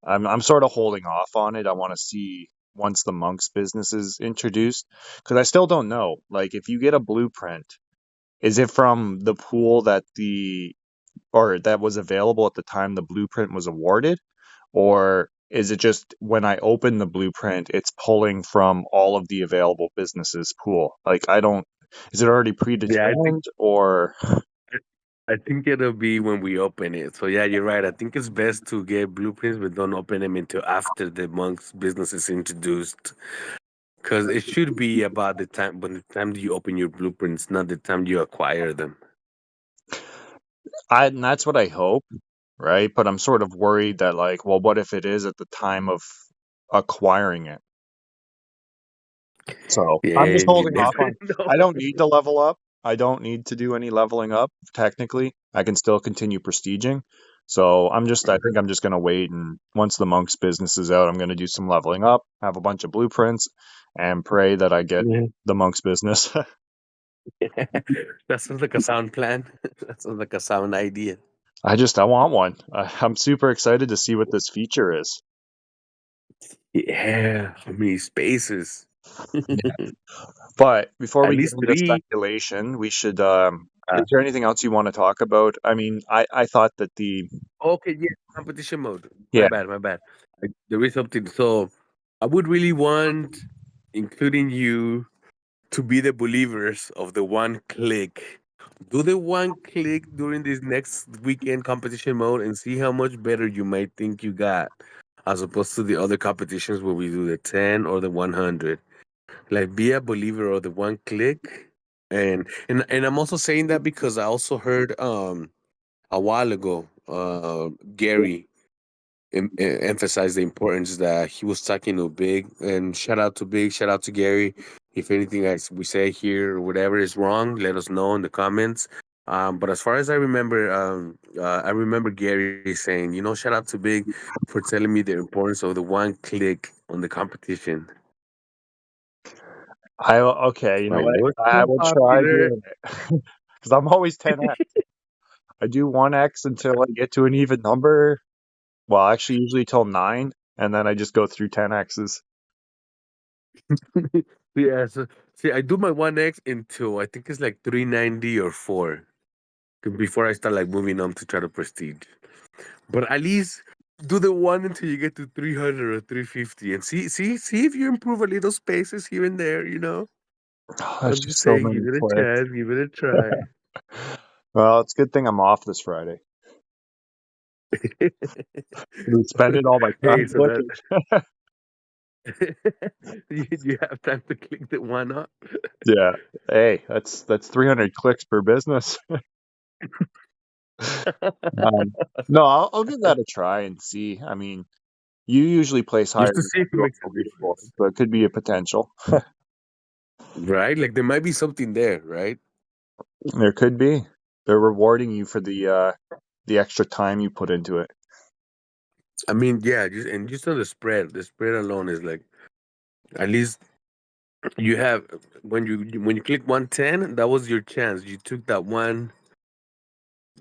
I'm sort of holding off on it. I want to see once the monks business is introduced because I still don't know. Like if you get a blueprint, is it from the pool that was available at the time the blueprint was awarded? Or is it just when I open the blueprint, it's pulling from all of the available businesses pool? Like, is it already Yeah, predetermined or? I think it'll be when we open it. So yeah, you're right. I think it's best to get blueprints, but don't open them until after the monk's business is introduced. Because it should be about the time you open your blueprints, not the time you acquire them. And that's what I hope, right? But I'm sort of worried that, like, well, what if it is at the time of acquiring it? So I'm Yeah, just you holding off never on. know. I don't need to level up. I don't need to do any leveling up. Technically, I can still continue prestiging. So I think I'm just gonna wait, and once the monk's business is out, I'm gonna do some leveling up, have a bunch of blueprints, and pray that I get Yeah. the monk's business. That sounds like a sound plan. That sounds like a sound idea. I want one. I'm super excited to see what this feature is. Yeah, how many spaces? But before At we get least into three. speculation, we should. Uh, Is there anything else you want to talk about? I mean, I thought that the okay, yeah, competition mode. My yeah. bad, my bad. There is something. So I would really want, including you, to be the believers of the one click. Do the one click during this next weekend competition mode and see how much better you might think you got, as opposed to the other competitions where we do the 10 or the 100. Like, be a believer of the one click. And I'm also saying that because I also heard a while ago Gary emphasize the importance that he was talking to Big. And shout out to Big, shout out to Gary. If anything as we say here or whatever is wrong, let us know in the comments. But as far as I remember Gary saying, shout out to Big for telling me the importance of the one click on the competition. I okay. You know I what? know it's I not will try popular. doing it because I'm always 10x. I do 1x until I get to an even number. Well, actually, usually till 9, and then I just go through 10x's. Yeah, so see, I do my 1x until I think it's like 390 or 4 before I start like moving on to try to prestige. But at least do the one until you get to 300 or 350 and see if you improve a little spaces here and there, There's I'm just just so saying, many give it a clicks. chance, give it a try. Well, it's a good thing I'm off this Friday. I'm spending all my Hey, time so that clicking. you have time to click the one up. Yeah. Hey, that's 300 clicks per business. No, I'll give that a try and see. I mean, you usually place higher Just to than see if I it do on makes the a leaderboard, difference. so it could be a potential. Right? Like there might be something there, right? There could be. They're rewarding you for the extra time you put into it. I mean, yeah, just on the spread. The spread alone is like at least you have when you click 110, that was your chance. You took that one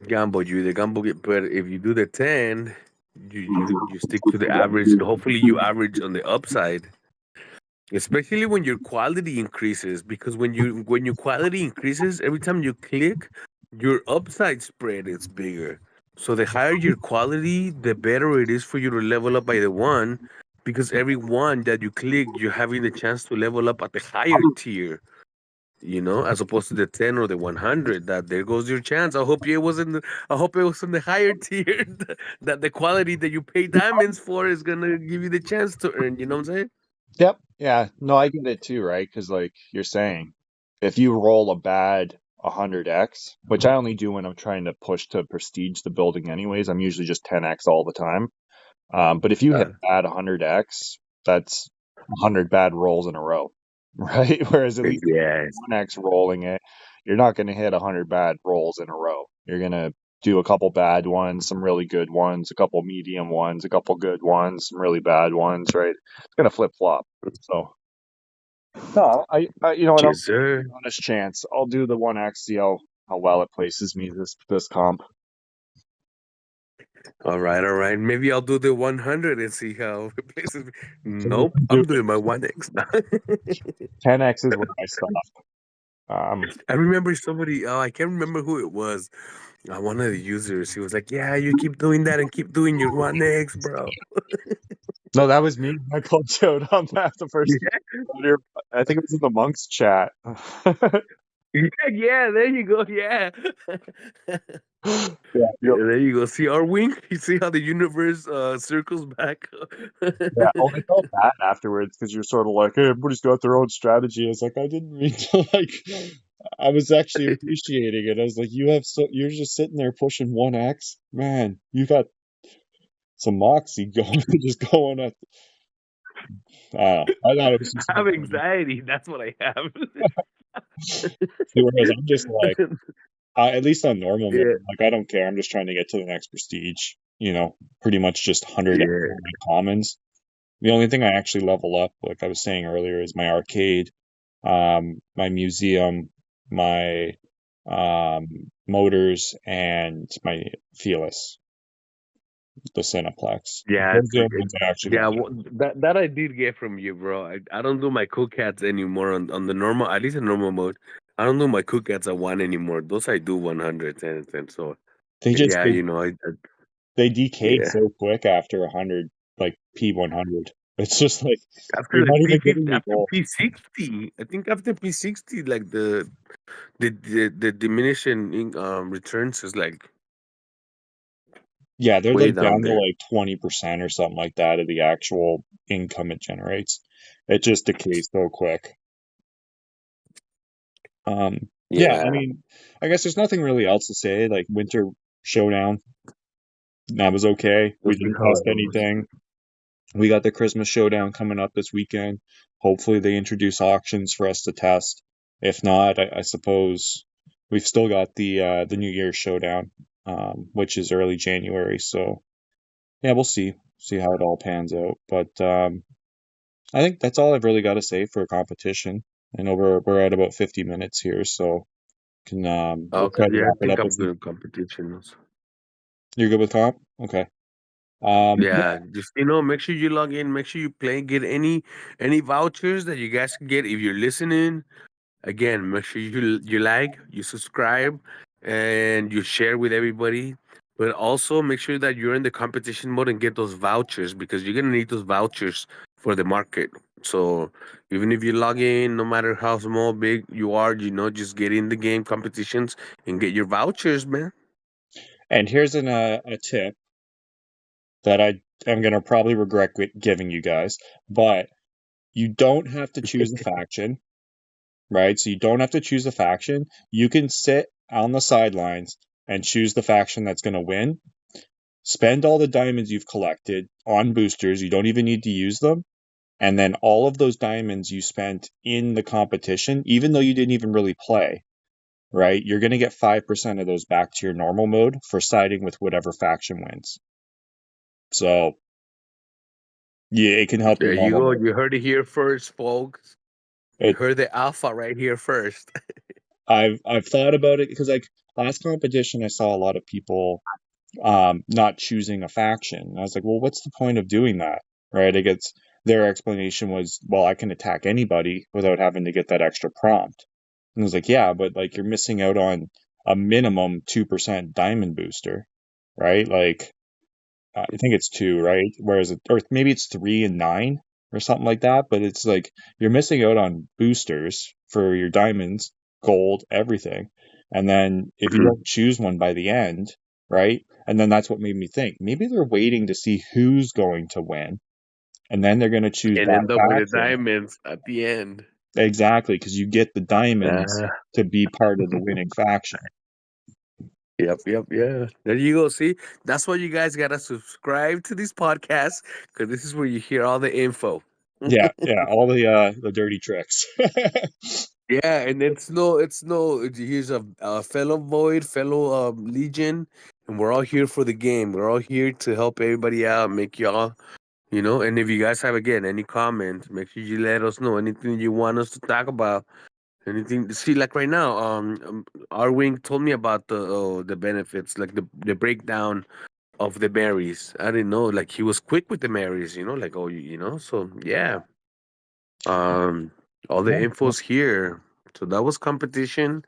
gamble. You the gamble get, but if you do the 10, you stick to the average, and hopefully you average on the upside. Especially when your quality increases, because when your quality increases, every time you click, your upside spread is bigger. So the higher your quality, the better it is for you to level up by the one, because every one that you click, you're having the chance to level up at the higher tier. As opposed to the 10 or the 100. That there goes your chance. I hope it was in the higher tier. That the quality that you pay diamonds for is gonna give you the chance to earn. You know what I'm saying? Yep. Yeah. No, I get it too, right? Because like you're saying, if you roll a bad 100x, which I only do when I'm trying to push to prestige the building anyways, I'm usually just 10x all the time. But if you hit Uh, bad 100x, that's 100 bad rolls in a row, right? Whereas at least if you're yes. 1x rolling it, you're not going to hit 100 bad rolls in a row. You're going to do a couple bad ones, some really good ones, a couple medium ones, a couple good ones, some really bad ones, right? It's going to flip flop. So, no, you know what? I'll Yes, give it sir. an honest chance. I'll do the 1x, see how well it places me this comp. All right, all right. Maybe I'll do the 100 and see how it places me. So you Nope, can do I'm doing my 1x now. 10x is where I stop. Um, I remember somebody, oh, I can't remember who it was. One of the users, he was like, "Yeah, you keep doing that and keep doing your 1x, bro." No, that was me. I called out on that the first. I think it was in the monks chat. Yeah, yeah, there you go. Yeah. Yeah, yep. There you go. See our wink? You see how the universe circles back? Yeah. Oh, I felt bad afterwards because you're sort of like, hey, everybody's got their own strategy. I was like, I didn't mean to like. I was actually appreciating it. I was like, you're just sitting there pushing 1x, man. You got some moxie going, just going at. I don't know. I thought it was just I so have funny. anxiety. That's what I have. Whereas I'm just like, at least on normal mode, Yeah. like I don't care. I'm just trying to get to the next prestige. Pretty much just 100 Yeah. commons. The only thing I actually level up, like I was saying earlier, is my arcade, my museum, my motors, and my Fearless. the Cineplex. Yeah, Those are the only ones I actually yeah. got. Well, that I did get from you, bro. I don't do my cool cats anymore on the normal, at least in normal mode. I don't do my cool cats at one anymore. Those I do 100 and so They just yeah, they, you know, they decayed yeah. so quick after 100, like P100. It's just like After you're like not even P50, getting me after gold. P60, I think after P60, like the diminishing returns is like Yeah, they're way like down down to there. like 20% or something like that of the actual income it generates. It just decays so quick. Yeah, I Yeah, mean, I guess there's nothing really else to say. Like Winter Showdown, that was okay. We this is didn't how test it goes. anything. We got the Christmas Showdown coming up this weekend. Hopefully, they introduce auctions for us to test. If not, I suppose we've still got the New Year's Showdown, which is early January. So yeah, we'll see how it all pans out. But I think that's all I've really got to say for a competition. I know we're at about 50 minutes here, so can we'll Okay, try to yeah, I wrap it think up I'm if you, good in competitions. you're good with comp. Okay. Yeah, Yeah, just make sure you log in, make sure you play, get any vouchers that you guys can get if you're listening. Again, make sure you like, you subscribe, and you share with everybody. But also make sure that you're in the competition mode and get those vouchers because you're gonna need those vouchers for the market. So even if you log in, no matter how small, big you are, just get in the game competitions and get your vouchers, man. and here's a tip that I am gonna probably regret giving you guys, but you don't have to choose a faction, right? So you don't have to choose a faction. You can sit on the sidelines and choose the faction that's going to win. Spend all the diamonds you've collected on boosters. You don't even need to use them. And then all of those diamonds you spent in the competition, even though you didn't even really play, right? You're going to get 5% of those back to your normal mode for siding with whatever faction wins. So, yeah, it can help your There you normal go. mode. You heard it here first, folks. You It, heard the alpha right here first. I've thought about it because like last competition, I saw a lot of people not choosing a faction. I was like, well, what's the point of doing that? Right? I guess their explanation was, well, I can attack anybody without having to get that extra prompt. And I was like, yeah, but like you're missing out on a minimum 2% diamond booster, right? Like I think it's two, right? Whereas, or maybe it's 3 and 9 or something like that. But it's like you're missing out on boosters for your diamonds, gold, everything. And then if you don't choose one by the end, right? And then that's what made me think maybe they're waiting to see who's going to win. And then they're going to choose And that end up with the faction. diamonds at the end. Exactly, because you get the diamonds Uh, to be part of the winning faction. yep, yeah. There you go. See, that's why you guys gotta subscribe to this podcast because this is where you hear all the info. Yeah, yeah, all the dirty tricks. Yeah, and Here's a fellow Void, fellow Legion, and we're all here for the game. We're all here to help everybody out, make y'all, And if you guys have again any comments, make sure you let us know anything you want us to talk about. Anything? See, like right now, Arwing told me about the benefits, like the breakdown of the berries. I didn't know, like he was quick with the berries, like So yeah, um, all the Yeah. info's here. So that was competition.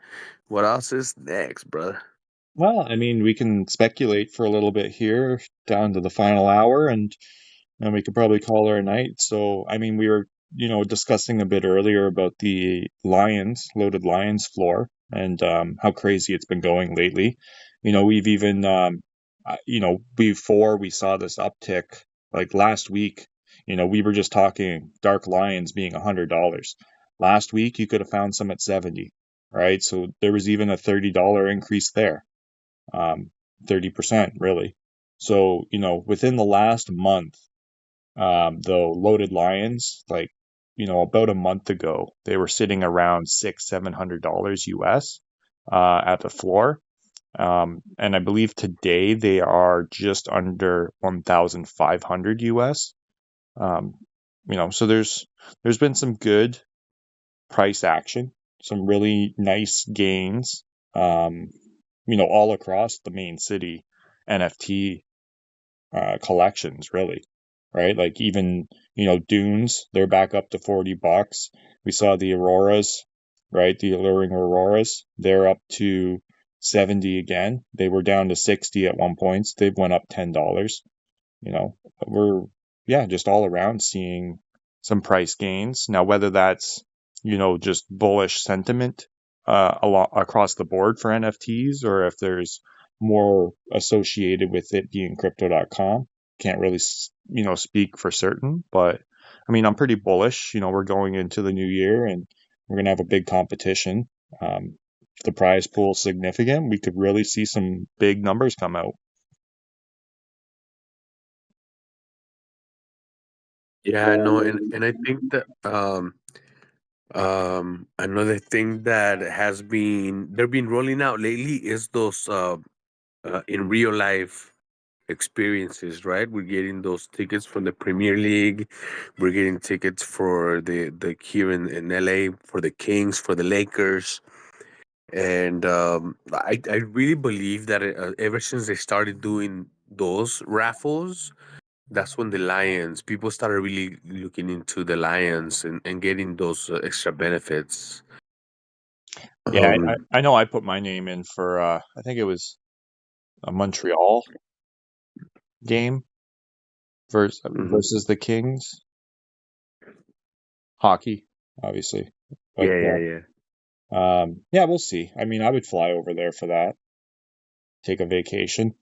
What else is next, brother? Well, I mean, we can speculate for a little bit here down to the final hour, and we could probably call her a night. So, I mean, we were, discussing a bit earlier about the loaded Lions floor, and how crazy it's been going lately. We've even, before we saw this uptick, like last week, we were just talking Dark Lions being $100. Last week, you could have found some at 70, right? So there was even a $30 increase there, 30% really. So, within the last month, the loaded lions, like, about a month ago, they were sitting around $700 US at the floor. And I believe today they are just under 1,500 US. Um, so there's been some good price action, some really nice gains, all across the main city NFT collections, really, right? Like even dunes, they're back up to $40. We saw the auroras, right? The alluring auroras, they're up to 70 again. They were down to 60 at one point. They've went up $10. you know we're just all around seeing some price gains. Now whether that's just bullish sentiment across the board for NFTs, or if there's more associated with it being crypto.com, can't really speak for certain. But I mean, I'm pretty bullish. We're going into the new year and we're going to have a big competition. If the prize pool is significant, we could really see some big numbers come out. Yeah, no, and I think that another thing that has been they've been rolling out lately is those in real life experiences, right? We're getting those tickets from the Premier League. We're getting tickets for the here in LA for the Kings, for the Lakers. And I really believe that ever since they started doing those raffles, that's when the Lions, people started really looking into the Lions and getting those extra benefits. Yeah, Um, I know I put my name in for I think it was a Montreal game mhm. versus the Kings. Hockey, obviously. But Yeah, yeah, yeah. yeah, we'll see. I mean, I would fly over there for that, take a vacation.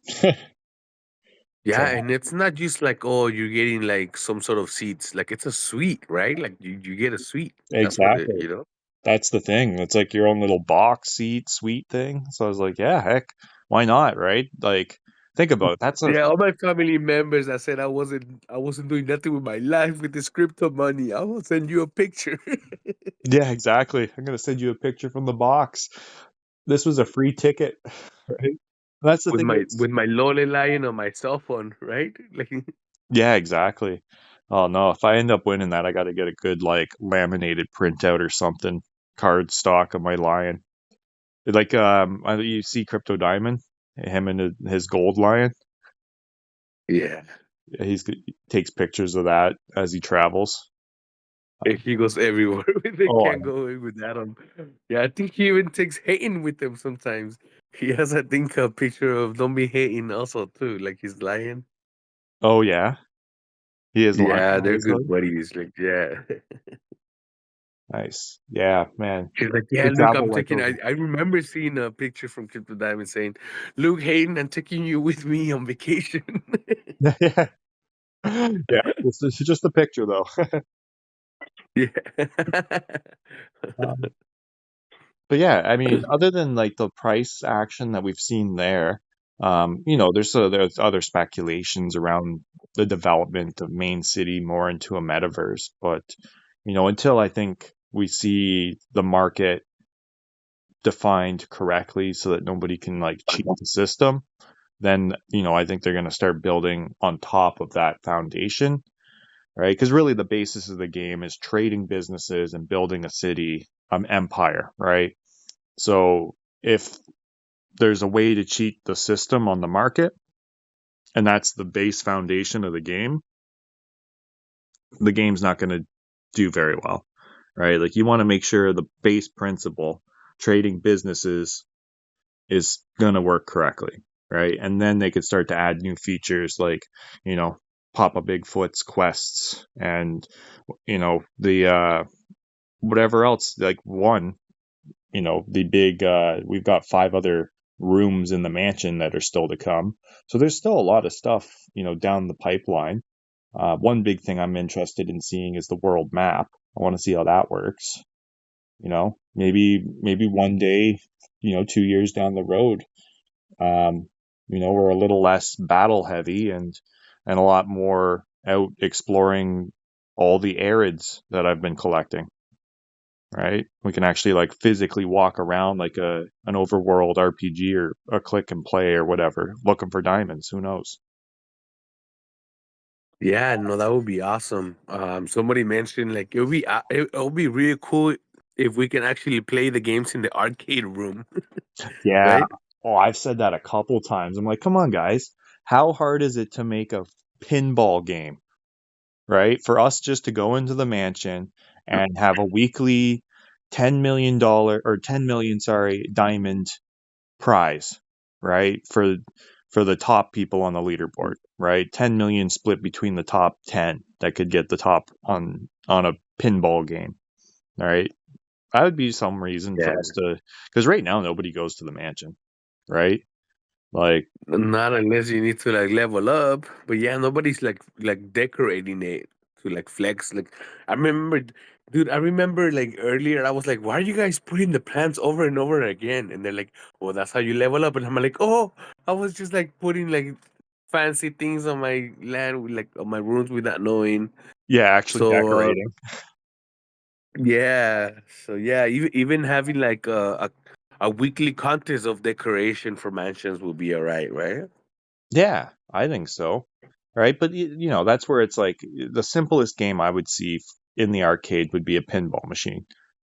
Yeah, So and it's not just like, oh, you're getting like some sort of seats. Like it's a suite, right? Like you get a suite. That's what it, exactly. you know? That's the thing. It's like your own little box seat suite thing. So I was like, yeah, heck, why not, right? Like think about it. That's a Yeah, all my family members, I said I wasn't doing nothing with my life with this crypto money. I will send you a picture. yeah, exactly. I'm gonna send you a picture from the box. This was a free ticket, right? That's the with thing. my It's with my lolly line on my cell phone, right? Like Yeah, exactly. Oh no, if I end up winning that, I got to get a good like laminated printout or something, card stock of my lion. Like you see Crypto Diamond, him and his gold lion. yeah. He takes pictures of that as he travels. He goes everywhere with it. Oh, Can't go away with that on. Yeah, I think he even takes hating with him sometimes. He has, I think, a picture of Don't Be Hating also too, like he's lying. oh yeah, he is lying Yeah, on they're his good hood. buddies. Like, yeah. Nice. Yeah, man. She's like, You yeah, could look, travel I'm like taking. those. I remember seeing a picture from Crypto Diamond saying, "Luke Hayden, I'm taking you with me on vacation." Yeah, yeah. This is just a picture though. Yeah. Um, But yeah, I mean, other than like the price action that we've seen there, there's other speculations around the development of Main City more into a metaverse. But until I think we see the market defined correctly so that nobody can like cheat the system, then I think they're going to start building on top of that foundation, right? Because really the basis of the game is trading businesses and building a city, empire, right? So if there's a way to cheat the system on the market, and that's the base foundation of the game's not going to do very well, right? Like you want to make sure the base principle, trading businesses, is going to work correctly, right? And then they could start to add new features like, you know, Papa Bigfoot's quests and, the whatever else, like the big we've got 5 other rooms in the mansion that are still to come. So there's still a lot of stuff, down the pipeline. One big thing I'm interested in seeing is the world map. I want to see how that works. Maybe one day, 2 years down the road, we're a little less battle heavy and a lot more out exploring all the arids that I've been collecting, right? We can actually like physically walk around like an overworld RPG or a click and play or whatever, looking for diamonds. Who knows? Yeah, no, that would be awesome. Somebody mentioned like it would be really cool if we can actually play the games in the arcade room, Yeah. right? Oh, I've said that a couple times. I'm like, come on, guys. How hard is it to make a pinball game, right? For us just to go into the mansion and have a weekly $10 million or 10 million, sorry, diamond prize, right? For the top people on the leaderboard, right? 10 million split between the top 10 that could get the top on a pinball game, all right? That would be some reason for Yeah. us to, because right now nobody goes to the mansion, right? Like, Not unless you need to like level up. But yeah, nobody's like decorating it to like flex. Like I remember, dude. I remember like earlier, I was like, "Why are you guys putting the plants over and over again?" And they're like, "Well, that's how you level up." And I'm like, "Oh, I was just like putting like fancy things on my land, with, like on my rooms without knowing." yeah, actually So decorating. yeah, so yeah, even having like a weekly contest of decoration for mansions will be alright, right? Yeah, I think so. Right? But that's where it's like the simplest game I would see in the arcade would be a pinball machine,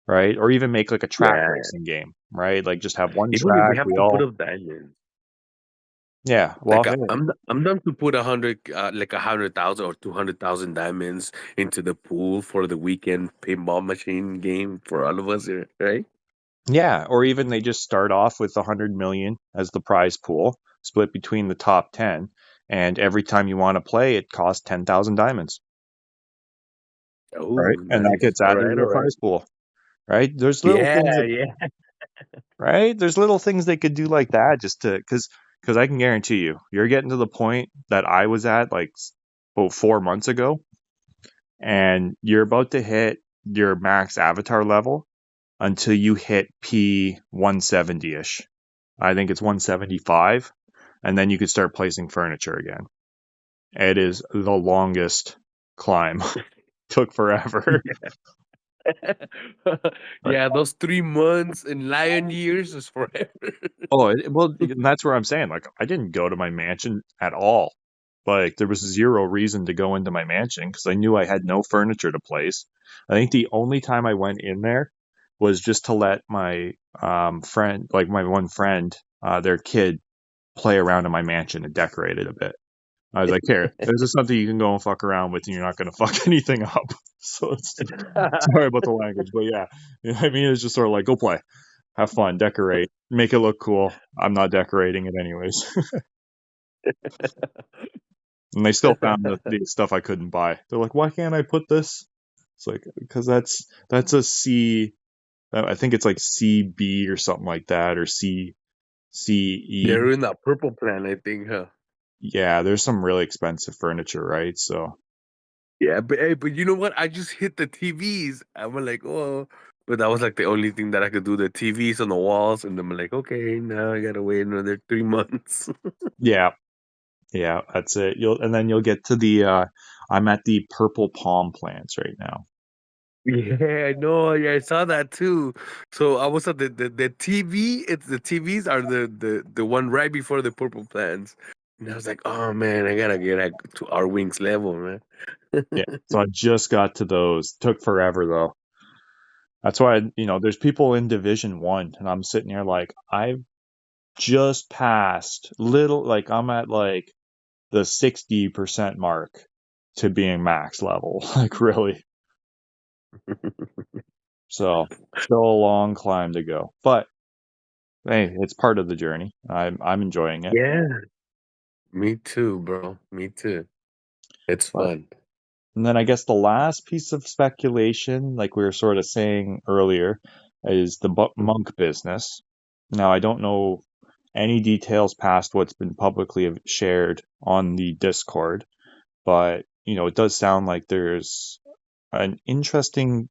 right? Or even make like a track Yeah. racing game, right? Like just have one Even if we track, have we to put all up diamonds, yeah, well, like hey, I'm done to put 100, like 100,000 or 200,000 diamonds into the pool for the weekend pinball machine game for all of us here, right? yeah, or even they just start off with 100 million as the prize pool, split between the top 10, and every time you want to play it costs 10,000 diamonds, Oh, right? And that nice. gets All added to right, all the right. prize pool, right? There's little Yeah, things that yeah. right? There's little things they could do like that just to because I can guarantee you, you're getting to the point that I was at like about 4 months ago, and you're about to hit your max avatar level until you hit P 170 ish. I think it's 175, and then you could start placing furniture again. It is the longest climb. Took forever. Yeah, those 3 months in lion years is forever. Oh, well, and that's where I'm saying, like, I didn't go to my mansion at all. Like, there was zero reason to go into my mansion because I knew I had no furniture to place. I think the only time I went in there was just to let my friend, like my one friend, their kid, play around in my mansion and decorate it a bit. I was like, here, this is something you can go and fuck around with, and you're not going to fuck anything up. So sorry about the language, but yeah, I mean, it's just sort of like, go play, have fun, decorate, make it look cool. I'm not decorating it anyways. And they still found the stuff I couldn't buy. They're like, why can't I put this? It's like because that's a C. I think it's like CB or something like that, or CE. They're in that purple plan, I think, huh? Yeah, there's some really expensive furniture, right? So Yeah, but hey, but you know what? I just hit the TVs. I'm like, oh, but that was like the only thing that I could do. The TVs on the walls, and I'm like, okay, now I gotta wait another 3 months. yeah, yeah, that's it. You'll get to the. I'm at the purple palm plants right now. Yeah, I know. Yeah, I saw that too. So I was at the TV. It's the TVs are the one right before the purple plants, and I was like, oh man, I gotta get to our wings level, man. Yeah, so I just got to those. Took forever though. That's why there's people in Division 1, and I'm sitting here like I've just passed little, like I'm at like the 60% mark to being max level. Like really. So still a long climb to go. But hey, it's part of the journey. I'm enjoying it. Yeah, me too, bro. Me too. It's But fun. and then I guess the last piece of speculation, like we were sort of saying earlier, is the monk business. Now I don't know any details past what's been publicly shared on the Discord, but it does sound like there's an interesting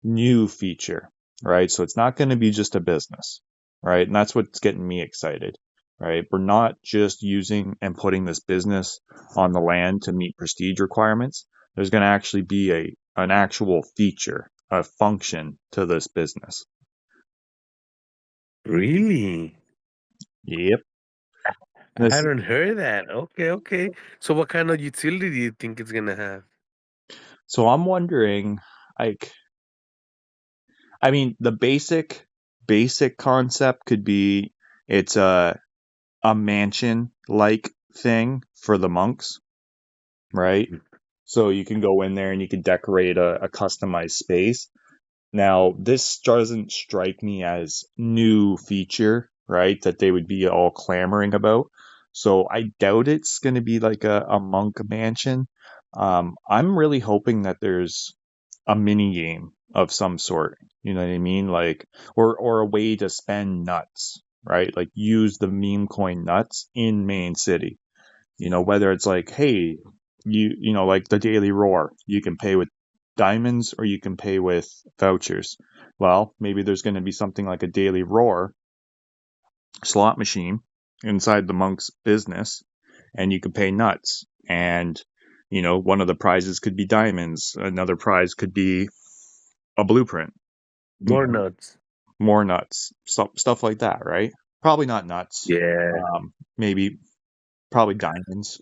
new feature, right? So it's not going to be just a business, right? And that's what's getting me excited, right? We're not just using and putting this business on the land to meet prestige requirements. There's going to actually be an actual feature, a function to this business. Really? Yep. I This. hadn't heard that. Okay, okay. So what kind of utility do you think it's gonna have? So I'm wondering, like, I mean, the basic concept could be it's a mansion like thing for the monks, right? So you can go in there and you can decorate a customized space. Now, this doesn't strike me as new feature, right? That they would be all clamoring about. So I doubt it's going to be like a monk mansion. I'm really hoping that there's a mini game of some sort. You know what I mean? Like, or a way to spend nuts, right? Like use the meme coin nuts in Main City. Whether it's like, hey, like the Daily Roar, you can pay with diamonds or you can pay with vouchers. Well, maybe there's going to be something like a Daily Roar slot machine inside the monk's business, and you can pay nuts. And, one of the prizes could be diamonds, another prize could be a blueprint, you More know, nuts. more nuts, stuff like that, right? Probably not nuts. Yeah. Maybe probably diamonds.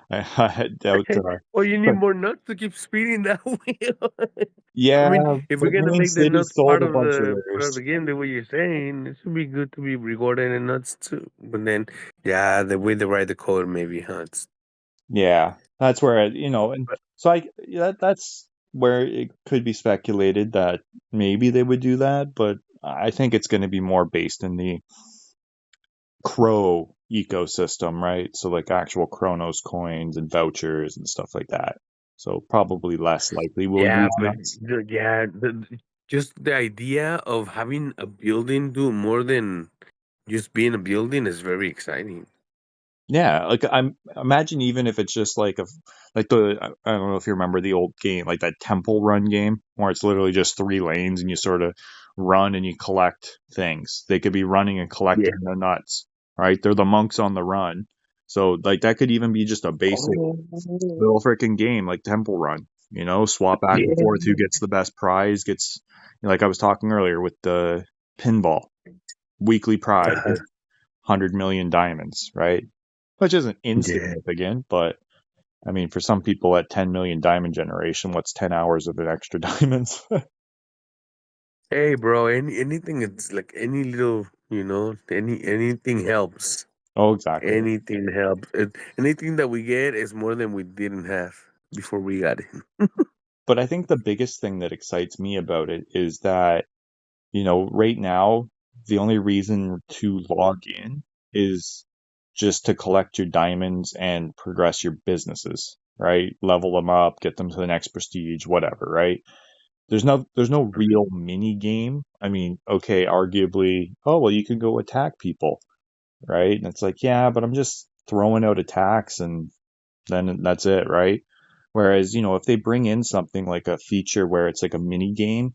I doubt. Well, you need But more nuts to keep speeding that wheel. I yeah, mean, if we're but gonna Main make the City nuts sold part a of bunch of the theirs. game, the way you're saying, it should be good to be rewarded in nuts too. But then, yeah, the way they write the code, maybe, huh? Yeah, that's where and But so that's where it could be speculated that maybe they would do that, but I think it's going to be more based in the Crow ecosystem, right? So like actual Chronos coins and vouchers and stuff like that. So probably less likely we'll yeah, use but nuts. just the idea of having a building do more than just being a building is very exciting. Yeah, like I'm imagine even if it's just like like I don't know if you remember the old game, like that Temple Run game where it's literally just three lanes and you sort of run and you collect things. They could be running and Yeah. collecting the nuts, right? They're the monks on the run. So like that could even be just a basic Oh, little freaking game like Temple Run, swap back and yeah. forth who gets the best prize gets like I was talking earlier with the pinball weekly prize of 100 million diamonds, right? Which isn't Yeah. insignificant, but I mean, for some people at 10 million diamond generation, what's 10 hours of an extra diamonds? Hey, bro, anything it's like any little, anything helps. Oh, exactly. Anything helps. Anything that we get is more than we didn't have before we got it. But I think the biggest thing that excites me about it is that, right now, the only reason to log in is just to collect your diamonds and progress your businesses, right? Level them up, get them to the next prestige, whatever, right? There's no real mini game. I mean, okay, arguably, oh well, you can go attack people, right? And it's like, yeah, but I'm just throwing out attacks and then that's it, right? Whereas, if they bring in something like a feature where it's like a mini game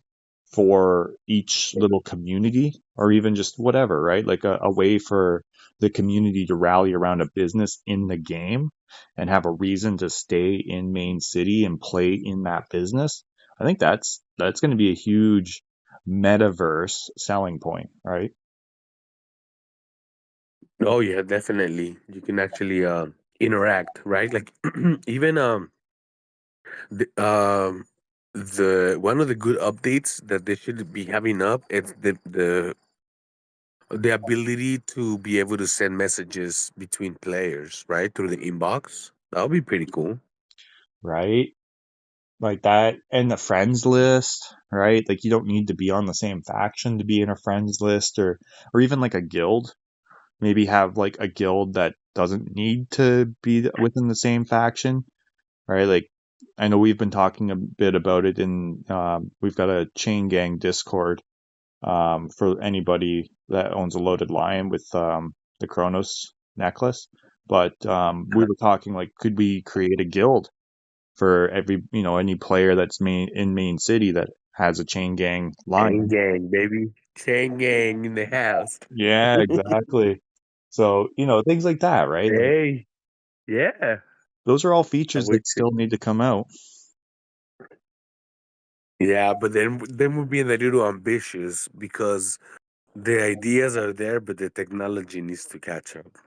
for each little community or even just whatever, right? Like a way for the community to rally around a business in the game and have a reason to stay in Main City and play in that business. I think that's going to be a huge metaverse selling point, right? Oh yeah, definitely. You can actually interact, right? Like even the, the one of the good updates that they should be having up is the ability to be able to send messages between players, right, through the inbox. That would be pretty cool. Right? Like that and the friends list, right? Like you don't need to be on the same faction to be in a friends list or even like a guild. Maybe have like a guild that doesn't need to be within the same faction, right? Like I know we've been talking a bit about it in we've got a chain gang Discord for anybody that owns a loaded lion with the Kronos necklace. But we were talking like could we create a guild for every any player that's main city that has a chain gang Chain line. gang, baby. Chain gang in the house. Yeah, exactly. So things like that, right? Like, Hey, yeah. those are all I features would that still need to come out. Yeah, but then we're being a little ambitious because the ideas are there, but the technology needs to catch up.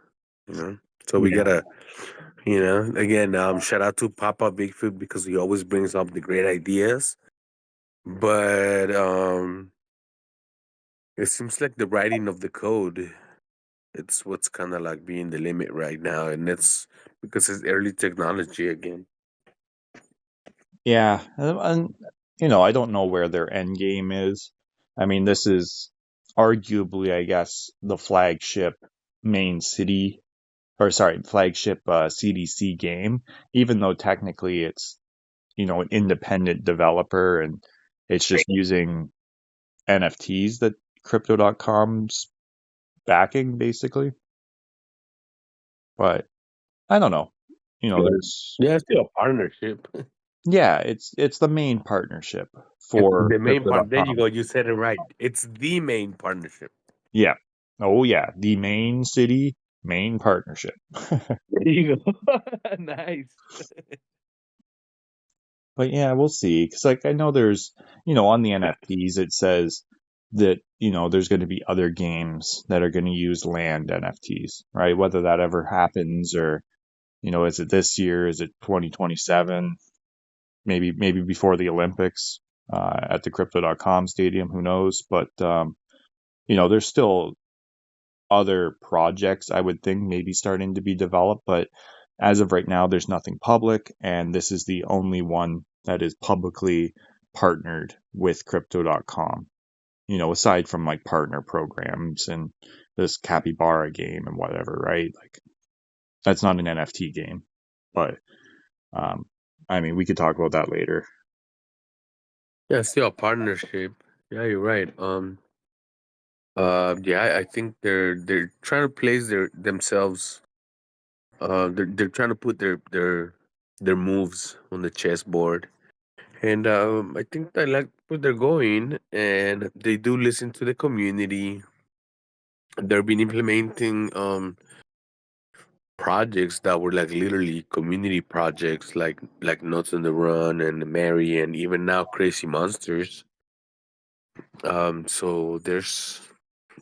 You know, so we Yeah, gotta, again, shout out to Papa Bigfoot because he always brings up the great ideas. But it seems like the writing of the code. It's what's kind of like being the limit right now, and it's because it's early technology again. Yeah, and I don't know where their end game is. I mean, this is arguably, I guess, the flagship main city, or sorry, flagship CDC game, even though technically it's, an independent developer and it's just using NFTs that crypto.com's backing basically. But I don't know. Yeah, There's yeah, it's still a partnership. yeah, it's the main partnership It's for the main part. There you crypto.com. go. You said it right. It's the main partnership. Yeah. Oh yeah, the main city main partnership. There you go. Nice. But yeah, we'll see. Because like I know there's, on the NFTs it says that there's going to be other games that are going to use land NFTs, right? Whether that ever happens or is it this year? Is it 2027? Maybe before the Olympics at the Crypto.com stadium. Who knows? But there's still other projects I would think maybe starting to be developed, but as of right now, there's nothing public, and this is the only one that is publicly partnered with Crypto.com. Aside from like partner programs and this capybara game and whatever, right? Like that's not an NFT game, but um, I mean, we could talk about that later. Yeah, it's still a partnership. Yeah, you're right. Yeah, I think they're trying to place themselves. They're trying to put their moves on the chessboard, and I think I like where they're going, and they do listen to the community. They've been implementing projects that were like literally community projects, like Nuts on the Run and Mary, and even now Crazy Monsters. So there's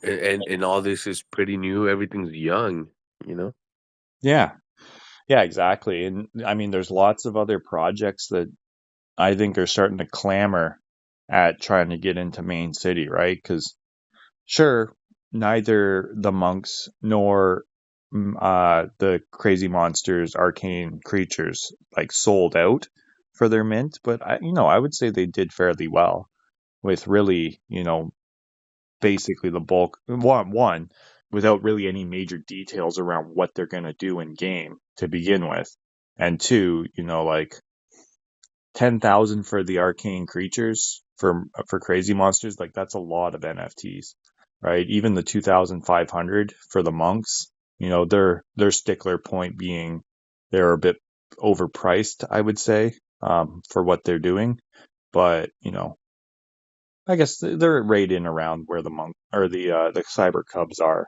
and all this is pretty new. Everything's young, you know. Yeah, yeah, exactly. And I mean, there's lots of other projects that I think are starting to clamor at trying to get into Main City, right? Because sure, neither the monks nor the crazy monsters, arcane creatures, like sold out for their mint, but I would say they did fairly well with really, basically the bulk one without really any major details around what they're going to do in game to begin with, and two, like 10,000 for the arcane creatures for crazy monsters, like that's a lot of NFTs, right? Even the 2,500 for the monks, their stickler point being they're a bit overpriced, I would say, for what they're doing. But I guess they're right in around where the monk or the cyber cubs are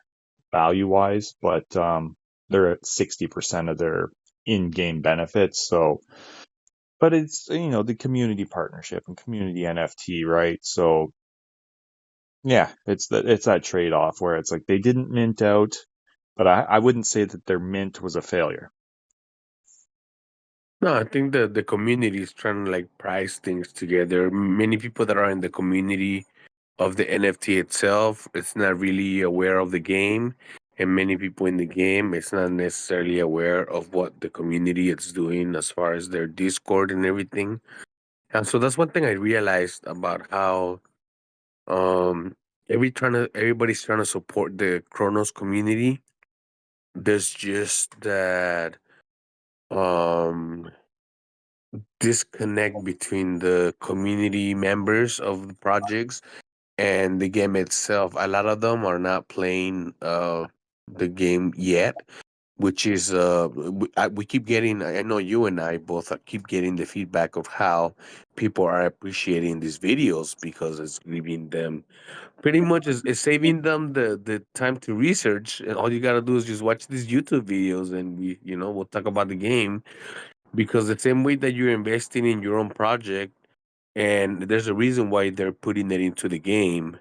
value wise, but they're at 60% of their in-game benefits, so but it's the community partnership and community NFT, right? So yeah, it's that trade off where it's like they didn't mint out, but I wouldn't say that their mint was a failure. No, I think the community is trying to like price things together. Many people that are in the community of the NFT itself, it's not really aware of the game, and many people in the game, it's not necessarily aware of what the community is doing as far as their Discord and everything. And so that's one thing I realized about how everybody's trying to support the Chronos community. There's just that um disconnect between the community members of the projects and the game itself. A lot of them are not playing the game yet, which is we keep getting. I know you and I both keep getting the feedback of how people are appreciating these videos because it's giving them pretty much is saving them the time to research, and all you gotta do is just watch these YouTube videos, and we'll talk about the game because the same way that you're investing in your own project, and there's a reason why they're putting it into the game.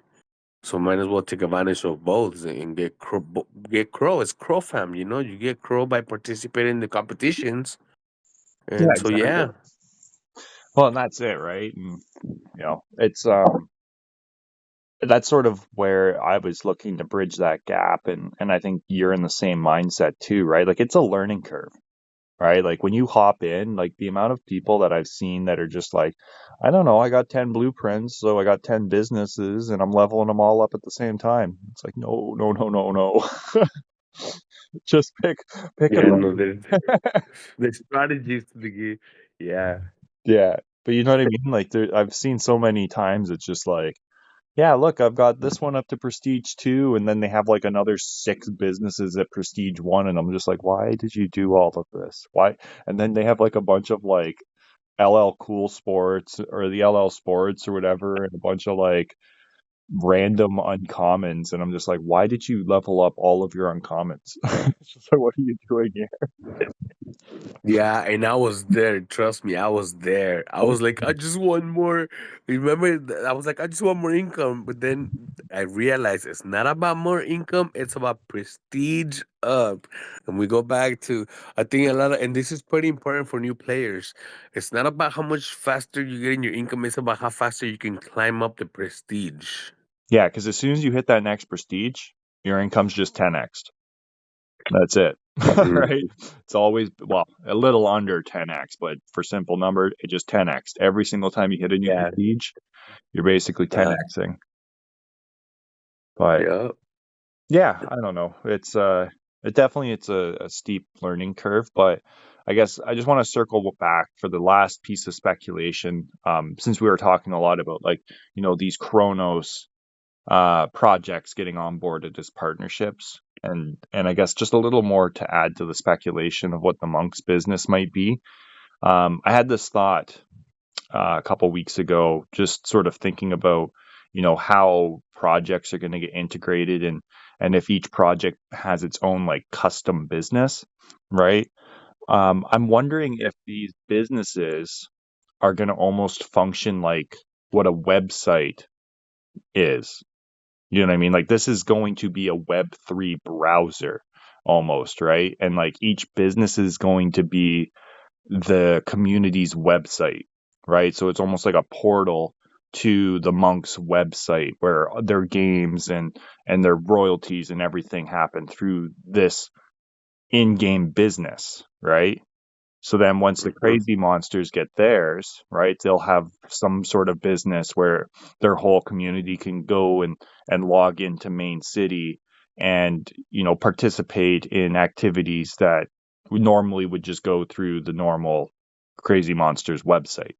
So might as well take advantage of both and get crow. It's crow fam, you get crow by participating in the competitions, Yeah, and so exactly. yeah. Well, and that's it, right? And it's that's sort of where I was looking to bridge that gap, and I think you're in the same mindset too, right? Like it's a learning curve, right? Like when you hop in, like the amount of people that I've seen that are just like, I don't know, I got 10 blueprints, so I got 10 businesses and I'm leveling them all up at the same time. It's like, no, no, no, no, no. Just pick a Yeah, no, lane. the strategies to the game. Yeah, Yeah. But you know what I mean? Like I've seen so many times it's just like, yeah, look, I've got this one up to Prestige 2, and then they have like another six businesses at Prestige 1, and I'm just like, why did you do all of this? Why? And then they have like a bunch of like LL Cool Sports or the LL Sports or whatever, and a bunch of like random uncommons, and I'm just like, why did you level up all of your uncommons? It's just like, what are you doing here? yeah, and I was there. Trust me, I was there. I was like, I just want more. Remember, I was like, I just want more income. But then I realized it's not about more income. It's about prestige up. And we go back to, I think a lot of, and this is pretty important for new players. It's not about how much faster you get in your income. It's about how faster you can climb up the prestige. Yeah, because as soon as you hit that next Prestige, your income's just 10x. That's it. Right? Mhm. It's always, well, a little under 10x, but for simple number, it just 10x. Every single time you hit a new Yeah. prestige, you're basically Uh, 10xing. But yeah. yeah, I don't know. It's a steep learning curve, but I guess I just want to circle back for the last piece of speculation. Since we were talking a lot about like, these Chronos projects getting onboarded as partnerships. And I guess just a little more to add to the speculation of what the monk's business might be. I had this thought a couple weeks ago, just sort of thinking about, how projects are going to get integrated, and if each project has its own like custom business, right? I'm wondering if these businesses are going to almost function like what a website is. You know what I mean? Like this is going to be a Web3 browser almost, right? And like each business is going to be the community's website, right? So it's almost like a portal to the monk's website where their games and their royalties and everything happen through this in-game business, right? So then once the Mhm. crazy monsters get theirs, right, they'll have some sort of business where their whole community can go and log into Main City and, participate in activities that normally would just go through the normal crazy monsters website,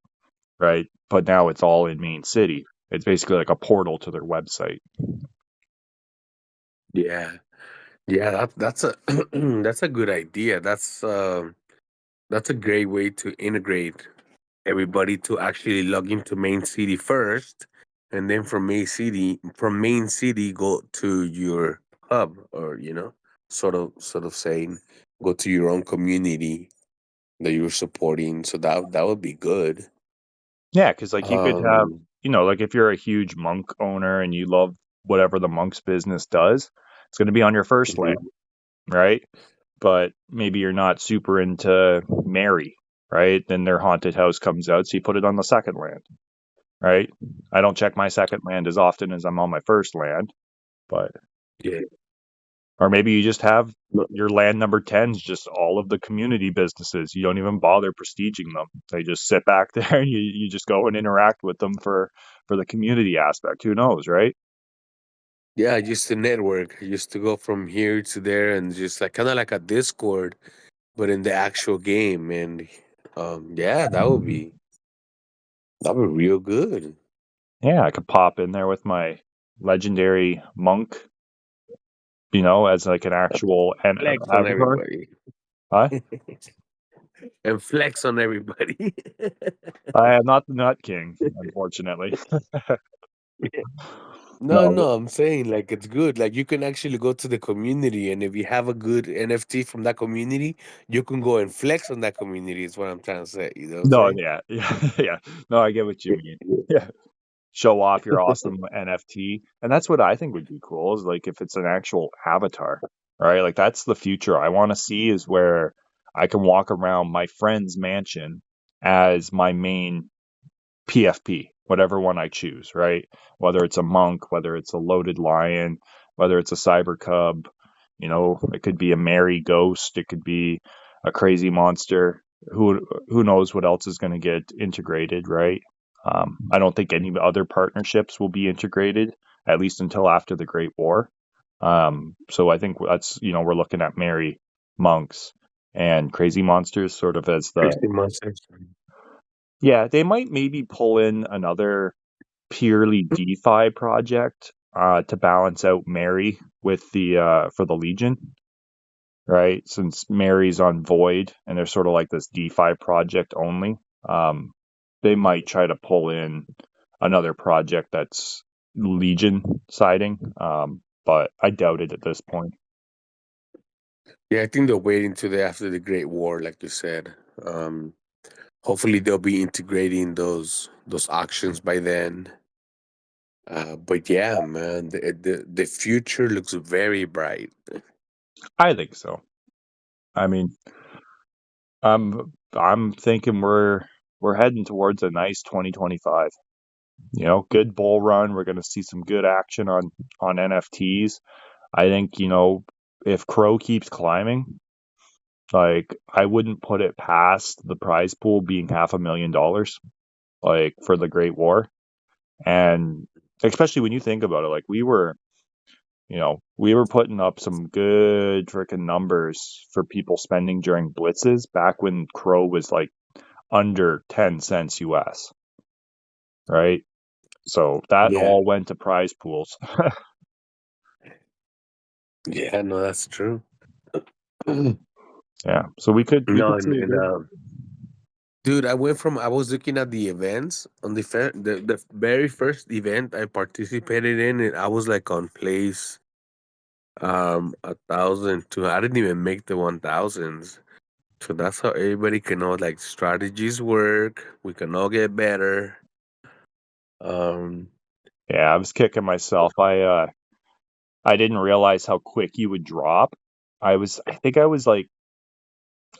right? But now it's all in Main City. It's basically like a portal to their website. Yeah. Yeah, that's a that's a good idea. That's a great way to integrate everybody to actually log into Main City first, and then from Main City go to your hub, or sort of saying, go to your own community that you're supporting. So that would be good. Yeah, because like you could have, Um, like if you're a huge monk owner and you love whatever the monk's business does, it's going to be on your first land, mhm. right? But maybe you're not super into Mary, right? Then their haunted house comes out, so you put it on the second land, right? I don't check my second land as often as I'm on my first land, but Yeah. or maybe you just have No, your land number 10's just all of the community businesses. You don't even bother prestiging them. They just sit back there and you just go and interact with them for the community aspect. Who knows, right? yeah, I used to network. I used to go from here to there, and just like kind of like a Discord, but in the actual game. And yeah, that would be real good. Yeah, I could pop in there with my legendary monk, as like an actual and Flex on avatar. everybody. Huh? And flex on everybody. I am not the Nut King, unfortunately. No, No, no, I'm saying like it's good. Like you can actually go to the community, and if you have a good NFT from that community, you can go and flex on that community. Is what I'm trying to say. You know what I'm no, saying? yeah, yeah, yeah. No, I get what you Yeah. mean. Yeah, show off your awesome NFT, and that's what I think would be cool. Is like if it's an actual avatar, right? Like that's the future I want to see. Is where I can walk around my friend's mansion as my main. PFP, whatever one I choose, right? Whether it's a monk, whether it's a loaded lion, whether it's a cyber cub, it could be a merry ghost, it could be a crazy monster. Who knows what else is going to get integrated, right? I don't think any other partnerships will be integrated, at least until after the Great War. So I think that's, we're looking at merry monks and crazy monsters sort of as the, Christy Monsters. yeah, they might maybe pull in another purely DeFi project to balance out Mary with the for the Legion, right? Since Mary's on Void and they're sort of like this DeFi project only, um, they might try to pull in another project that's Legion siding, but I doubt it at this point. Yeah, I think they're waiting till after the Great War, like you said. Um, Hopefully, they'll be integrating those auctions by then. But yeah, man, the future looks very bright. I think so. I mean, I'm thinking we're heading towards a nice 2025. Good bull run. We're going to see some good action on NFTs. I think, if Crow keeps climbing, like I wouldn't put it past the prize pool being $500,000 like for the Great War. And especially when you think about it, like we were putting up some good freaking numbers for people spending during blitzes back when Crow was like under 10 cents US, right? So that Yeah, all went to prize pools. yeah, no, that's true. No, Yeah. So we could see a and good. dude, I was looking at the events on the very first event I participated in, and I was like on place 1,002. I didn't even make the 1,000s. So that's how everybody can know like strategies work. We can all get better. Um, Yeah, I was kicking myself. I didn't realize how quick you would drop. I think I was like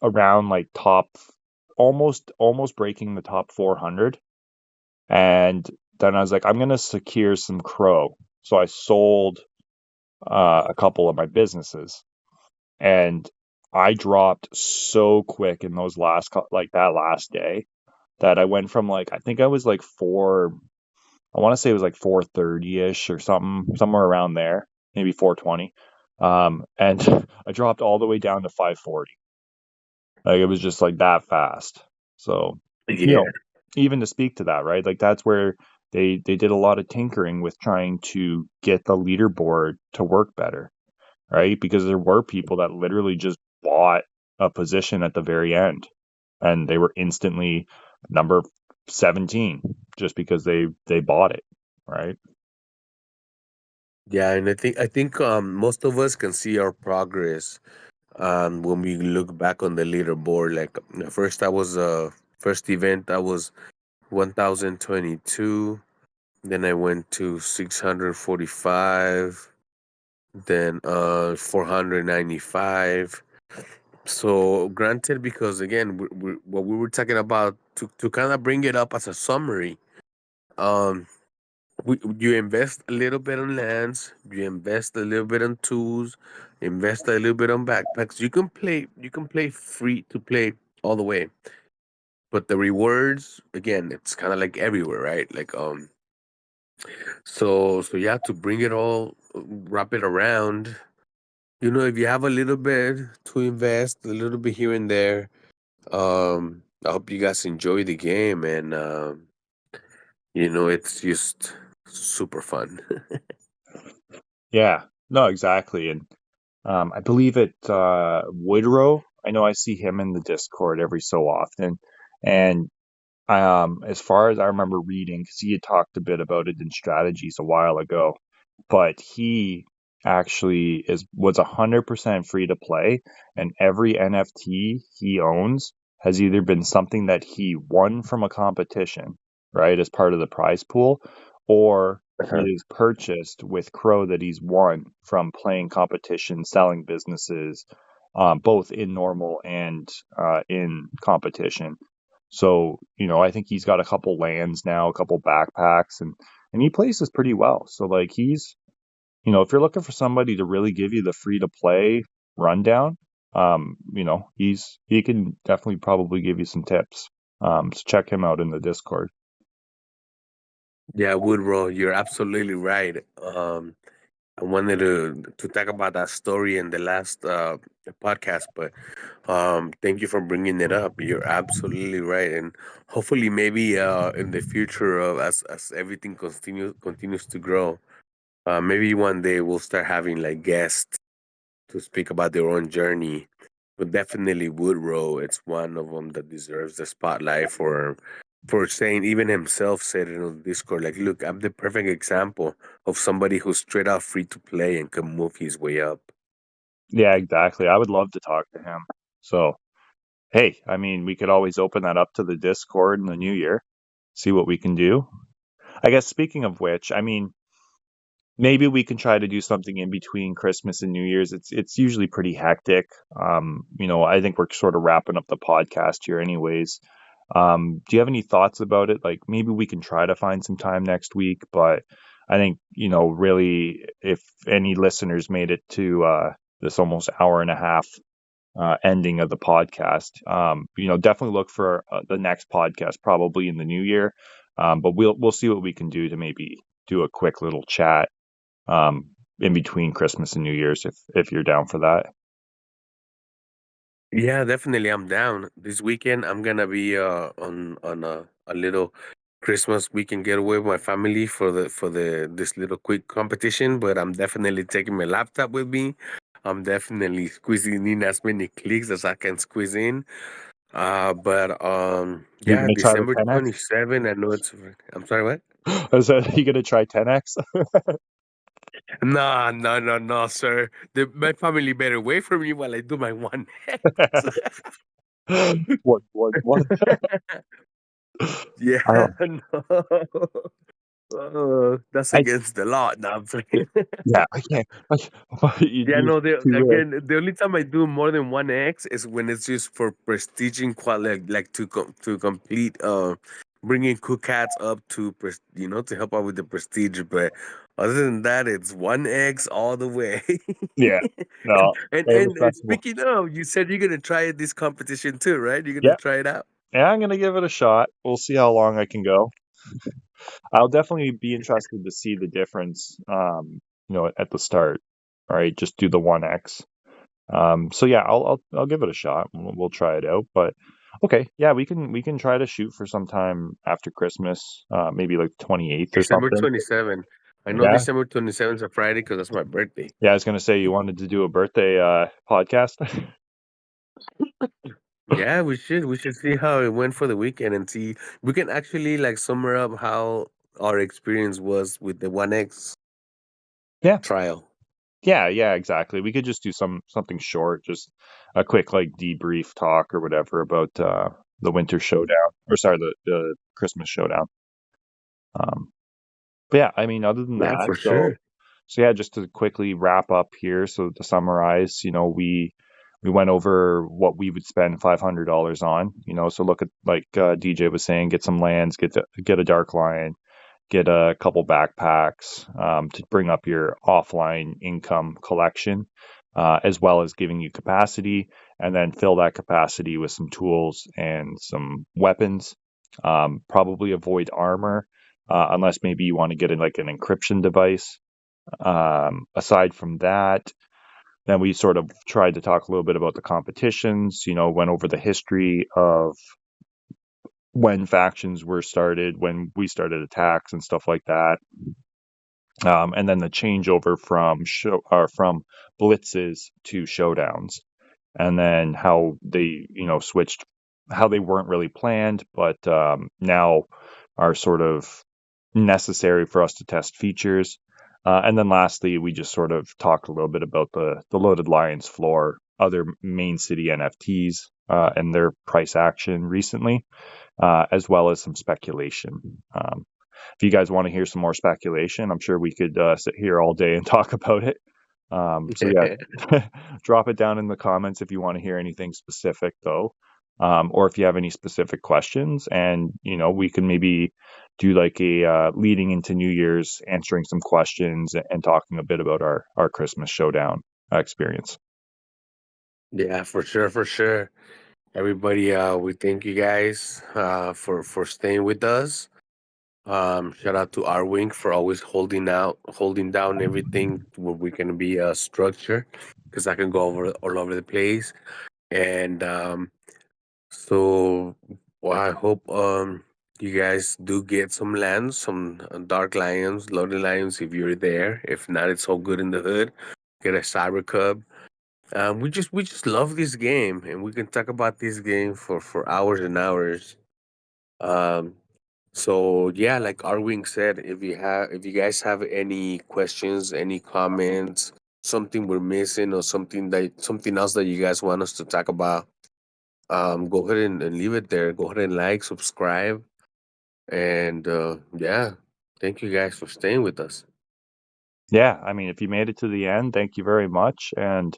around like top almost breaking the top 400, and then I was like I'm going to secure some Crow. So I sold a couple of my businesses, and I dropped so quick in those like that last day that I went from like I think I was like I want to say it was like 430-ish or something, somewhere around there, maybe 420. And I dropped all the way down to 540. Like it was just like that fast. So, you know, yeah, even to speak to that, right? Like that's where they did a lot of tinkering with trying to get the leaderboard to work better, right? Because there were people that literally just bought a position at the very end and they were instantly number 17 just because they bought it, right? yeah, and I think most of us can see our progress when we look back on the leaderboard. Like the first event I was 1,022. Then I went to 645. Then 495. So granted, because again, what we were talking about to kind of bring it up as a summary, um, you invest a little bit on lands, you invest a little bit on tools, invest a little bit on backpacks. You can play free to play all the way, but the rewards again, it's kind of like everywhere, right? Like so yeah, to bring it all, wrap it around. If you have a little bit to invest, a little bit here and there, I hope you guys enjoy the game, and it's just super fun. Yeah, no, exactly. And I believe it Woodrow. I know I see him in the Discord every so often, and as far as I remember reading, because he had talked a bit about it in strategies a while ago, but he actually was 100% free to play, and every NFT he owns has either been something that he won from a competition, right, as part of the prize pool, or he Uh-huh. is purchased with Crow that he's won from playing competitions, selling businesses, both in normal and in competition. So, I think he's got a couple lands now, a couple backpacks, and he places pretty well. So like he's, if you're looking for somebody to really give you the free to play rundown, he can definitely probably give you some tips. So check him out in the Discord. Yeah, Woodrow, you're absolutely right. I wanted to talk about that story in the last podcast, but thank you for bringing it up. You're absolutely right, and hopefully, maybe in the future, as everything continues to grow, maybe one day we'll start having like guests to speak about their own journey. But definitely Woodrow, it's one of them that deserves the spotlight for saying, even himself said it on Discord, like, look, I'm the perfect example of somebody who's straight out free to play and can move his way up. Yeah, exactly. I would love to talk to him. So, hey, I mean, we could always open that up to the Discord in the new year, see what we can do. I guess speaking of which, I mean, maybe we can try to do something in between Christmas and New Year's. It's usually pretty hectic. I think we're sort of wrapping up the podcast here anyways. Do you have any thoughts about it? Like maybe we can try to find some time next week, but I think, really if any listeners made it to this almost hour and a half ending of the podcast, definitely look for the next podcast probably in the new year. But we'll see what we can do to maybe do a quick little chat um, in between Christmas and New Year's if you're down for that. Yeah, definitely. I'm down. This weekend I'm gonna be on a little Christmas weekend getaway with my family for the this little quick competition, but I'm definitely taking my laptop with me. I'm definitely squeezing in as many clicks as I can squeeze in. But You yeah, gonna try the December 10x? 27. I know it's. I'm sorry, what? Is that you gonna try 10x? Nah, no, no, no, sir. My family better wait for me while I do my one. What? Yeah, I don't. no. That's I against the law. No, I'm saying. yeah. I can't. You Yeah, do no. too rare. Again, the only time I do more than one X is when it's just for prestiging quality, like to complete, bringing cool cats up to to help out with the prestige. But other than that, it's one X all the way. Yeah. No. and Very and uh, respectable. speaking of, you said you're gonna try this competition too, right? You're gonna Yeah. try it out. Yeah. I'm gonna give it a shot. We'll see how long I can go. I'll definitely be interested to see the difference. At the start. All right. Just do the 1x. So yeah, I'll give it a shot. We'll try it out. But okay, yeah, we can try to shoot for some time after Christmas, maybe like 28th or December something. 27. I know Yeah, December 27 is a Friday because that's my birthday. yeah. I was gonna say you wanted to do a birthday podcast. Yeah, we should see how it went for the weekend and see we can actually like sum up how our experience was with the 1X Yeah, trial. yeah, exactly. We could just do something short, just a quick like debrief talk or whatever about the winter showdown, or sorry, the Christmas showdown. Um, but yeah, I mean, other than Yeah, that, for so sure. So yeah, just to quickly wrap up here, so to summarize, we went over what we would spend $500 on, so look at like DJ was saying, get some lands, get a dark line, get a couple backpacks to bring up your offline income collection, as well as giving you capacity, and then fill that capacity with some tools and some weapons. Probably avoid armor, unless maybe you want to get in like an encryption device. Aside from that, then we sort of tried to talk a little bit about the competitions, went over the history of when factions were started, when we started attacks and stuff like that. And then the changeover from blitzes to showdowns, and then how they, switched, how they weren't really planned, but now are sort of necessary for us to test features. And then lastly, we just sort of talked a little bit about the Loaded Lions floor, other Mane City NFTs, and their price action recently, as well as some speculation. If you guys want to hear some more speculation, I'm sure we could sit here all day and talk about it. So yeah, drop it down in the comments if you want to hear anything specific, though. or if you have any specific questions, and we can maybe do like a leading into New Year's, answering some questions and talking a bit about our Christmas Showdown experience. Yeah, for sure, for sure. Everybody, we thank you guys for staying with us. Shout out to our wing for always holding down everything where we can be a structure, because I can go over all over the place. And so, well, I hope you guys do get some lands, some dark lions, loaded lions if you're there. If not, it's all good in the hood. Get a cyber cub. We just love this game, and we can talk about this game for hours and hours. Um, so yeah, like Arwing said, if you guys have any questions, any comments, something we're missing, or something else that you guys want us to talk about, go ahead and leave it there. Go ahead and like, subscribe, and yeah, thank you guys for staying with us. Yeah, I mean, if you made it to the end, thank you very much. And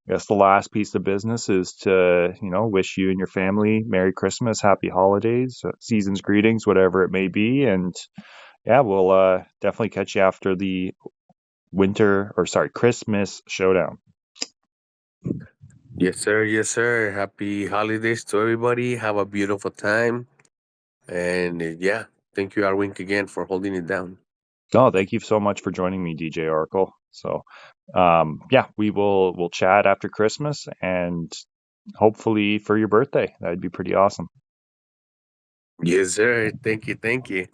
I guess the last piece of business is to, wish you and your family Merry Christmas, Happy Holidays, season's greetings, whatever it may be. And yeah, we'll definitely catch you after the Christmas Showdown. Yes, sir. Yes, sir. Happy holidays to everybody. Have a beautiful time. And yeah, thank you, Arwink, again for holding it down. No, thank you so much for joining me, DJ Oracle. So, yeah, we'll chat after Christmas and hopefully for your birthday. That'd be pretty awesome. Yes, sir. Thank you. Thank you.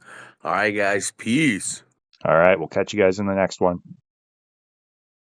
All right, guys. Peace. All right, we'll catch you guys in the next one.